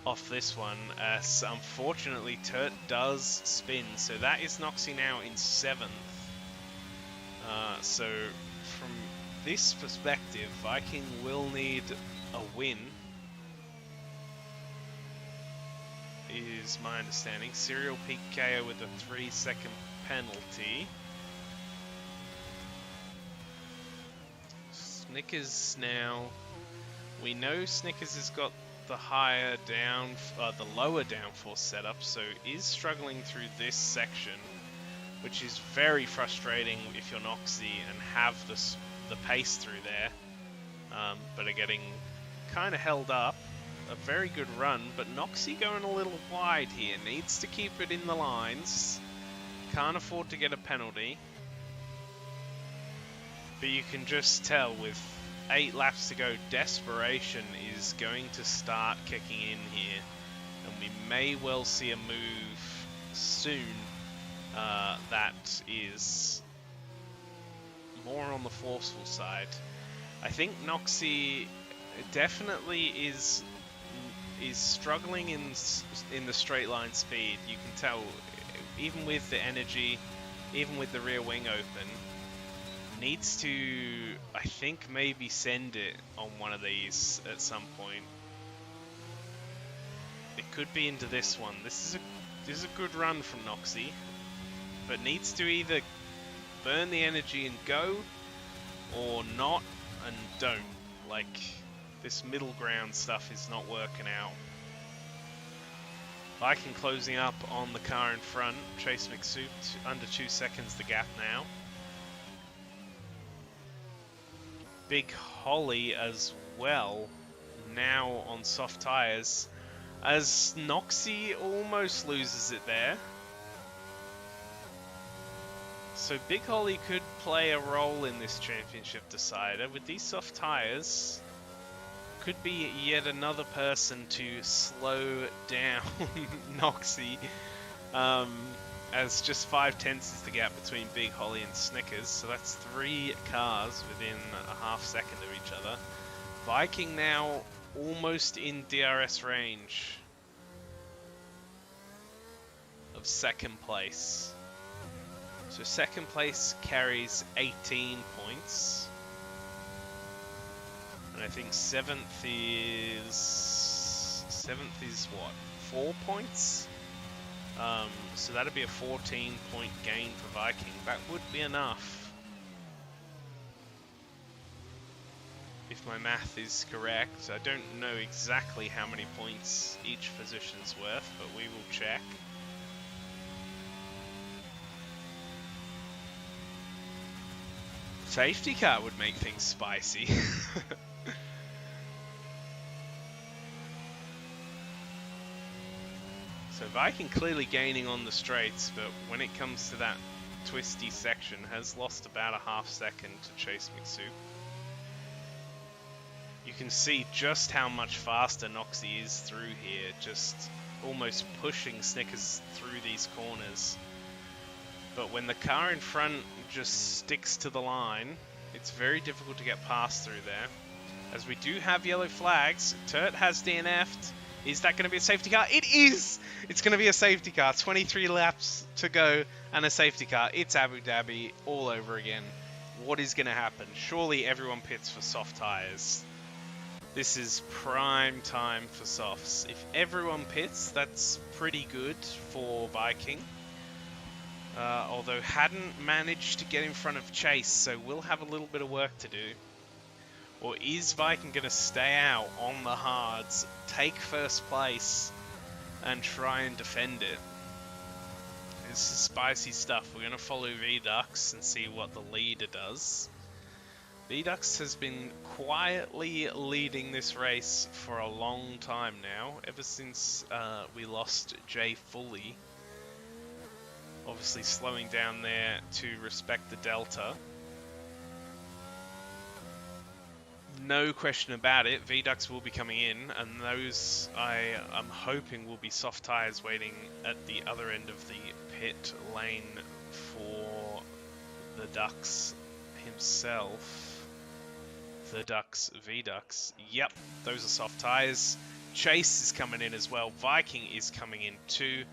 S1: off this one, as unfortunately Turt does spin, so that is Noxie now in 7th. So from this perspective, Viking will need a win, is my understanding. Serial PKO with a 3-second penalty. Snickers now. We know Snickers has got the higher down, the lower downforce setup, so is struggling through this section, which is very frustrating if you're Noxie and have the pace through there, but are getting kind of held up. A very good run, but Noxie going a little wide here. Needs to keep it in the lines. Can't afford to get a penalty. But you can just tell with 8 laps to go, desperation is going to start kicking in here. And we may well see a move soon that is more on the forceful side. I think Noxie definitely is struggling in the straight line speed. You can tell, even with the energy, even with the rear wing open, needs to, I think, maybe send it on one of these at some point. It could be into this one. This is a good run from Noxie, but needs to either burn the energy and go, or not and don't. Like, this middle ground stuff is not working out. Viking closing up on the car in front. Chase McSoup, under 2 seconds the gap now. Big Holly as well, now on soft tyres, as Noxie almost loses it there. So Big Holly could play a role in this championship decider. With these soft tyres, could be yet another person to slow down Noxie, as just 5/10 is the gap between Big Holly and Snickers, so that's 3 cars within a half second of each other. Viking now almost in DRS range of second place. So second place carries 18 points. And I think seventh is what? 4 points? So that'd be a 14-point gain for Viking. That would be enough, if my math is correct. I don't know exactly how many points each position's worth, but we will check. Safety car would make things spicy. So Viking clearly gaining on the straights, but when it comes to that twisty section, has lost about a half second to Chase McSoup. You can see just how much faster Noxie is through here, just almost pushing Snickers through these corners. But when the car in front just sticks to the line, it's very difficult to get past through there. As we do have yellow flags, Turt has DNF'd. Is that going to be a safety car? It is! It's going to be a safety car. 23 laps to go and a safety car. It's Abu Dhabi all over again. What is going to happen? Surely everyone pits for soft tyres. This is prime time for softs. If everyone pits, that's pretty good for Viking. Although hadn't managed to get in front of Chase, so we'll have a little bit of work to do. Or is Viking going to stay out on the hards, take first place, and try and defend it? This is spicy stuff. We're going to follow Vdux and see what the leader does. Vdux has been quietly leading this race for a long time now, ever since we lost Jay Fully. Obviously slowing down there to respect the delta. No question about it, Vdux will be coming in, and those I'm hoping will be soft tyres waiting at the other end of the pit lane for the Dux himself. The Dux Vdux. Yep, those are soft tyres. Chase is coming in as well. Viking is coming in too.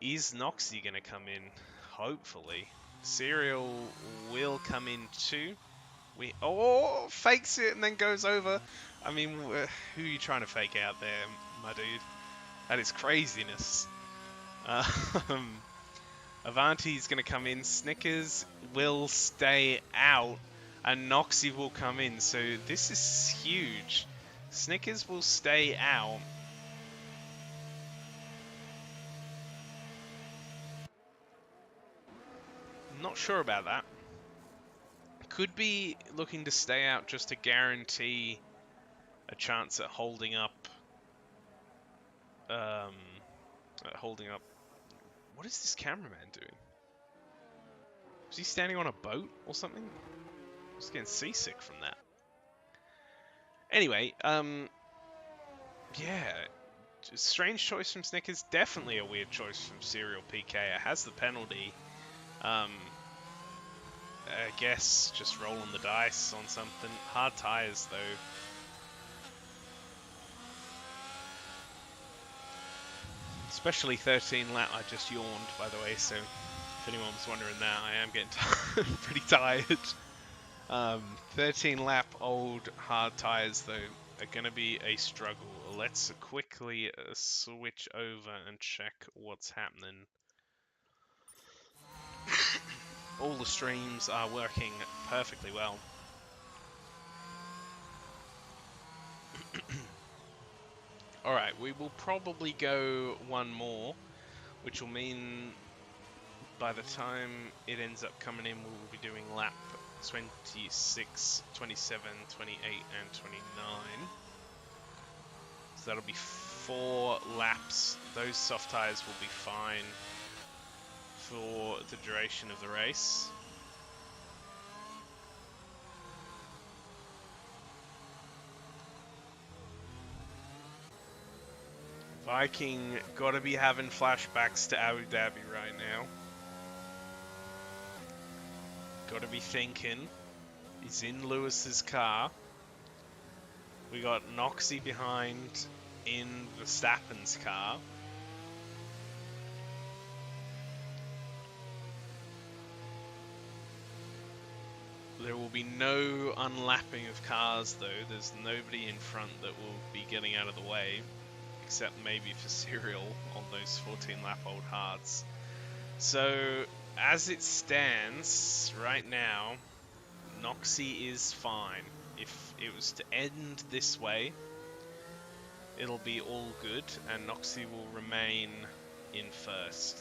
S1: Is Noxie going to come in? Hopefully. Serial will come in too. Fakes it and then goes over. I mean, who are you trying to fake out there, my dude? That is craziness. Avanti's going to come in. Snickers will stay out. And Noxie will come in. So this is huge. Snickers will stay out. Not sure about that. Could be looking to stay out just to guarantee a chance at holding up. What is this cameraman doing? Is he standing on a boat or something? I'm just getting seasick from that. Anyway, yeah. Strange choice from Snickers. Definitely a weird choice from Serial PK. It has the penalty. I guess just rolling the dice on something. Hard tyres though. Especially 13 lap. I just yawned, by the way, so if anyone was wondering that, I am getting pretty tired. 13 lap old hard tyres though are going to be a struggle. Let's quickly switch over and check what's happening. All the streams are working perfectly well. Alright, we will probably go one more, which will mean by the time it ends up coming in, we'll be doing lap 26, 27, 28, and 29. So that'll be 4 laps. Those soft tyres will be fine for the duration of the race. Viking gotta be having flashbacks to Abu Dhabi right now. Gotta be thinking. He's in Lewis's car. We got Noxie behind in Verstappen's car. There will be no unlapping of cars though. There's nobody in front that will be getting out of the way, except maybe for Cyril on those 14 lap old hards. So as it stands right now, Noxie is fine. If it was to end this way, it'll be all good and Noxie will remain in first.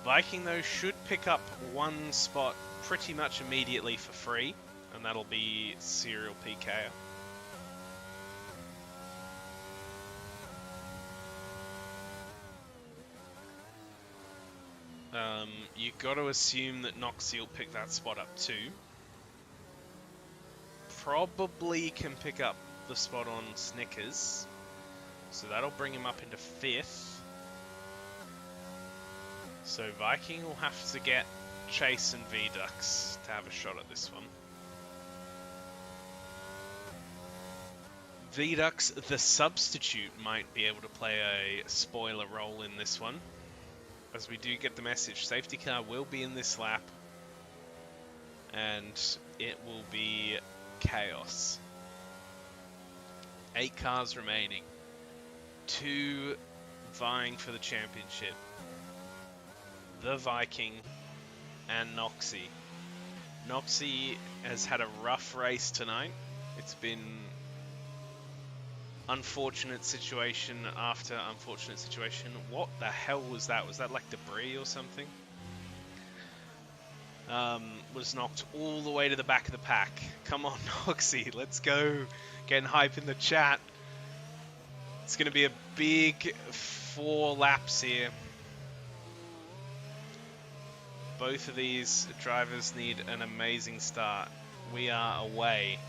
S1: Viking though should pick up one spot pretty much immediately for free, and that'll be Serial PK. You got to assume that Noxie will pick that spot up too. Probably can pick up the spot on Snickers, so that'll bring him up into 5th. So Viking will have to get Chase and V-Dux to have a shot at this one. V-Dux, the substitute, might be able to play a spoiler role in this one, as we do get the message. Safety car will be in this lap, and it will be chaos. 8 cars remaining. 2 vying for the championship. The Viking and Noxie. Noxie has had a rough race tonight. It's been unfortunate situation after unfortunate situation. What the hell was that? Was that like debris or something? Was knocked all the way to the back of the pack. Come on, Noxie, let's go. Getting hype in the chat. It's going to be a big 4 laps here. Both of these drivers need an amazing start. We are away.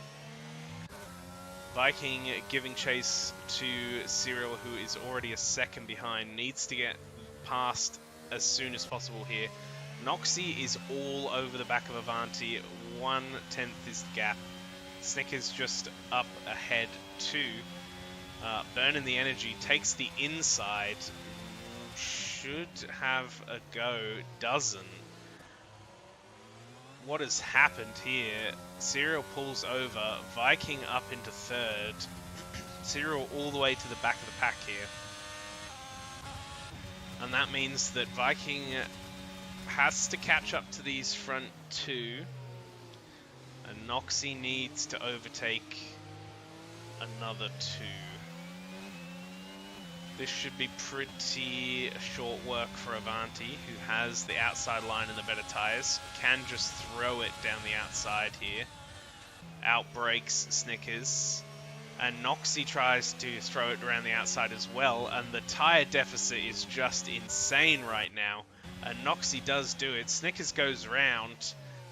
S1: Viking giving chase to Cyril, who is already a second behind. Needs to get past as soon as possible here. Noxie is all over the back of Avanti. 1/10 is the gap. Snickers just up ahead too. Burning the energy, takes the inside. Should have a go, doesn't. What has happened here? Cyril pulls over, Viking up into 3rd. Cyril all the way to the back of the pack here. And that means that Viking has to catch up to these front 2. And Noxie needs to overtake another 2. This should be pretty short work for Avanti, who has the outside line and the better tyres. Can just throw it down the outside here. Outbreaks Snickers. And Noxie tries to throw it around the outside as well. And the tyre deficit is just insane right now. And Noxie does do it. Snickers goes round,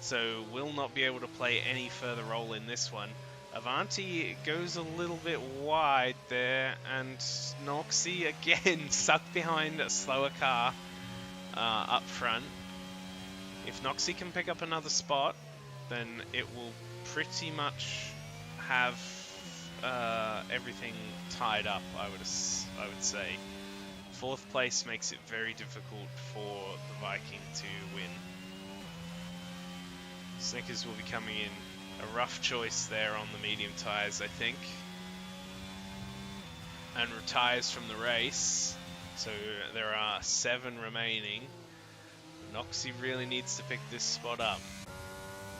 S1: so will not be able to play any further role in this one. Avanti goes a little bit wide there, and Noxie again stuck behind a slower car up front. If Noxie can pick up another spot, then it will pretty much have everything tied up, I would say. 4th place makes it very difficult for the Viking to win. Snickers will be coming in. A rough choice there on the medium tyres, I think. And retires from the race. So there are 7 remaining. Noxie really needs to pick this spot up.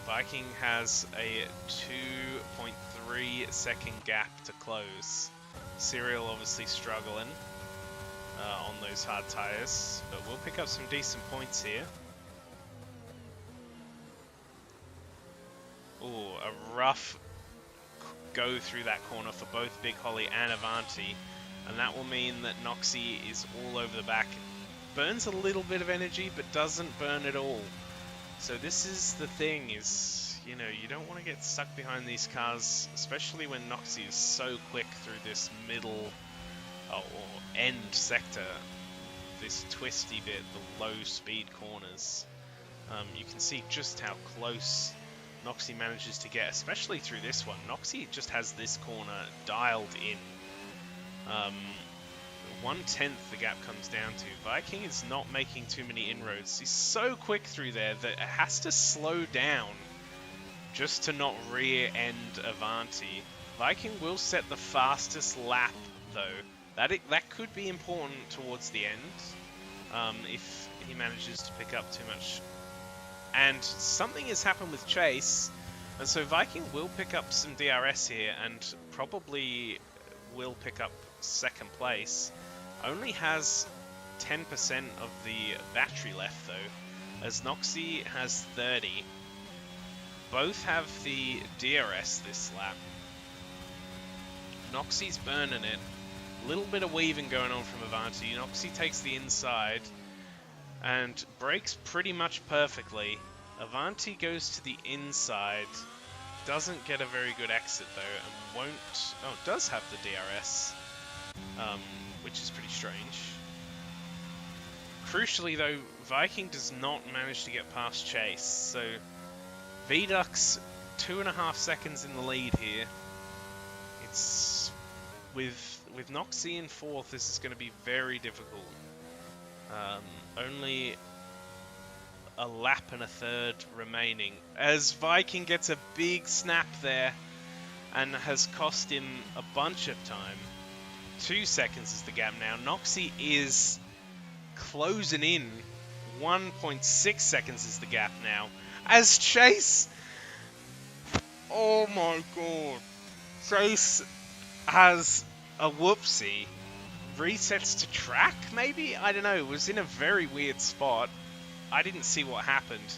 S1: Viking has a 2.3 second gap to close. Serial obviously struggling on those hard tires, but we'll pick up some decent points here. Ooh, a rough go through that corner for both Big Holly and Avanti, and that will mean that Noxie is all over the back. Burns a little bit of energy, but doesn't burn at all. So this is the thing, is, you know, you don't want to get stuck behind these cars, especially when Noxie is so quick through this middle or end sector, this twisty bit, the low speed corners. You can see just how close Noxie manages to get, especially through this one. Noxie just has this corner dialed in. 1/10 the gap comes down to. Viking is not making too many inroads. He's so quick through there that it has to slow down just to not rear end Avanti. Viking will set the fastest lap though. That could be important towards the end if he manages to pick up too much. And something has happened with Chase, and so Viking will pick up some DRS here and probably will pick up second place. Only has 10% of the battery left though, as Noxie has 30. Both have the DRS this lap. Noxie's burning it. A little bit of weaving going on from Avanti. Noxie takes the inside and brakes pretty much perfectly. Avanti goes to the inside. Doesn't get a very good exit though, and won't... Oh, does have the DRS. Which is pretty strange. Crucially though, Viking does not manage to get past Chase, so Vidux 2.5 seconds in the lead here. It's with Noxie in 4th, this is going to be very difficult. Only a lap and a third remaining, as Viking gets a big snap there and has cost him a bunch of time. 2 seconds is the gap now. Noxie is closing in. 1.6 seconds is the gap now. As Chase... Oh my god. Chase has a whoopsie. Resets to track, maybe? I don't know. It was in a very weird spot. I didn't see what happened.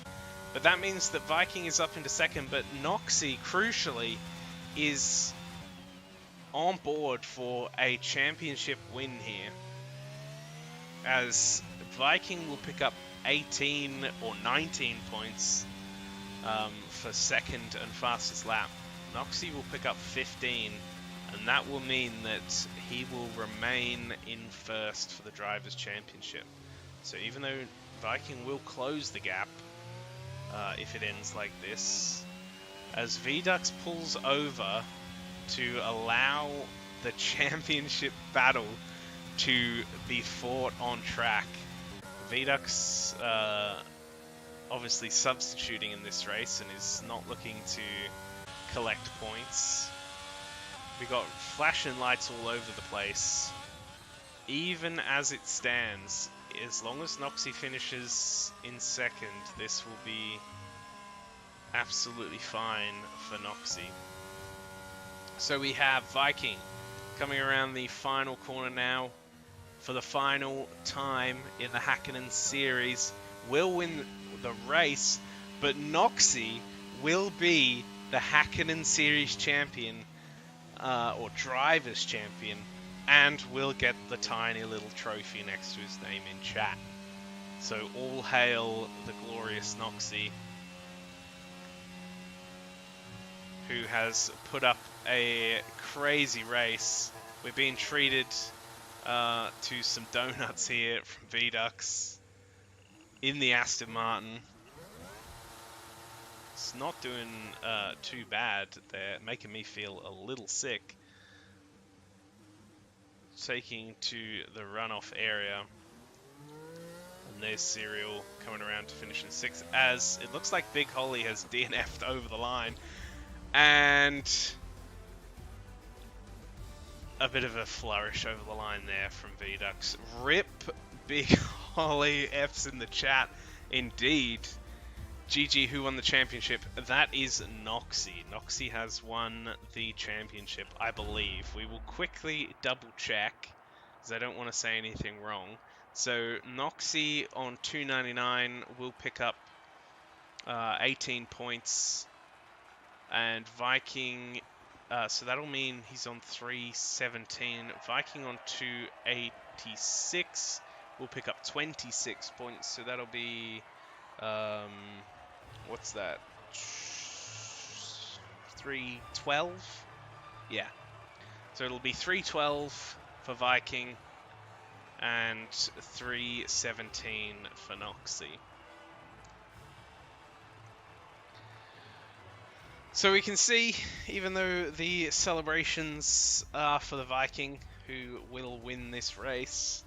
S1: But that means that Viking is up into second, but Noxie, crucially, is on board for a championship win here, as Viking will pick up 18 or 19 points for second and fastest lap. Noxie will pick up 15, and that will mean that he will remain in first for the Drivers' Championship. So even though Viking will close the gap if it ends like this, as Vidux pulls over to allow the championship battle to be fought on track. Vidux obviously substituting in this race and is not looking to collect points. We got flashing lights all over the place. Even as it stands, as long as Noxie finishes in second, this will be absolutely fine for Noxie. So we have Viking coming around the final corner now for the final time in the Hakkinen series. Will win the race, but Noxie will be the Hakkinen series champion, or drivers champion, and will get the tiny little trophy next to his name in chat. So all hail the glorious Noxie, who has put up a crazy race. We're being treated to some donuts here from Vidux in the Aston Martin. It's not doing too bad. They're making me feel a little sick. Taking to the runoff area. And there's Serial coming around to finish in 6th, as it looks like Big Holly has DNF'd over the line. And a bit of a flourish over the line there from Vidux. Rip Big Holly, F's in the chat. Indeed. GG, who won the championship? That is Noxy. Noxy has won the championship, I believe. We will quickly double check, because I don't want to say anything wrong. So Noxy on 299 will pick up 18 points, and Viking, so that'll mean he's on 317. Viking on 286 will pick up 26 points, so that'll be, what's that? 312? Yeah. So it'll be 312 for Viking and 317 for Noxy. So we can see, even though the celebrations are for the Viking, who will win this race,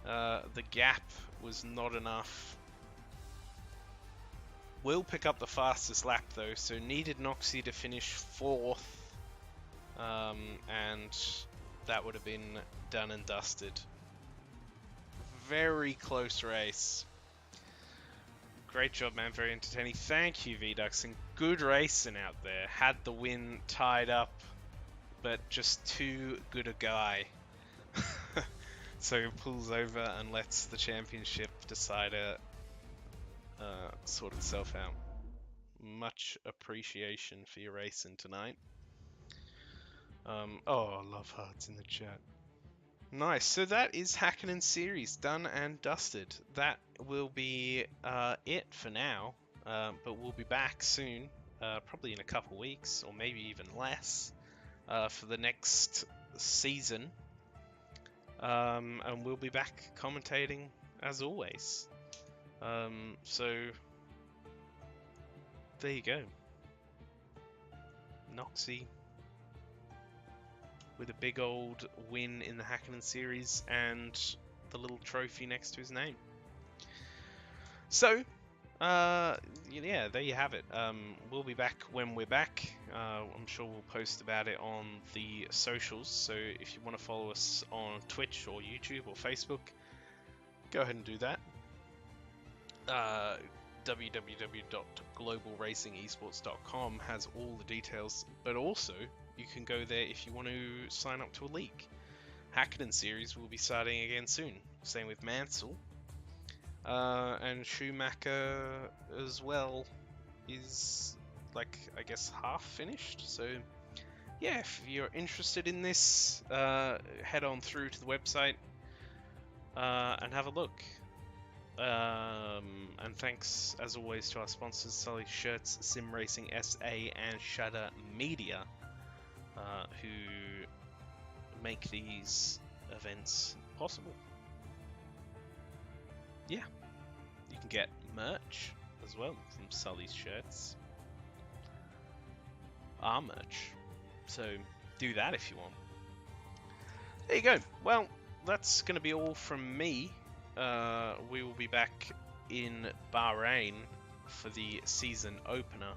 S1: the gap was not enough. Will pick up the fastest lap though, so needed Noxy to finish 4th, and that would have been done and dusted. Very close race. Great job, man. Very entertaining. Thank you, VDux, and good racing out there. Had the win tied up, but just too good a guy. So he pulls over and lets the championship decider sort itself out. Much appreciation for your racing tonight. Oh, love hearts in the chat. Nice. So that is Hakkinen series done and dusted. That will be it for now. But we'll be back soon, probably in a couple weeks, or maybe even less, for the next season. And we'll be back commentating as always. So there you go. Noxy with a big old win in the Hakkinen series and the little trophy next to his name. So, yeah, there you have it. We'll be back when we're back. I'm sure we'll post about it on the socials. So if you want to follow us on Twitch or YouTube or Facebook, go ahead and do that. www.globalracingesports.com has all the details, but also you can go there if you want to sign up to a league. Hakkinen series will be starting again soon. Same with Mansell. And Schumacher as well is, like, I guess half finished. So yeah, if you're interested in this, head on through to the website and have a look. And thanks as always to our sponsors, Sully Shirts, Sim Racing SA, and Shudder Media, who make these events possible. Yeah, you can get merch as well from Sully's Shirts, our merch, so do that if you want. There you go. Well, that's going to be all from me. We will be back in Bahrain for the season opener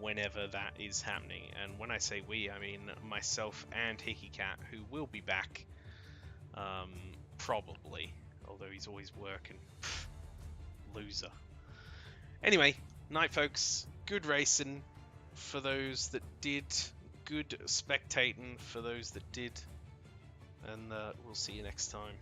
S1: whenever that is happening. And when I say we, I mean myself and Hickey Cat, who will be back probably, although he's always working. Loser. Anyway, night folks, good racing for those that did, good spectating for those that did, and we'll see you next time.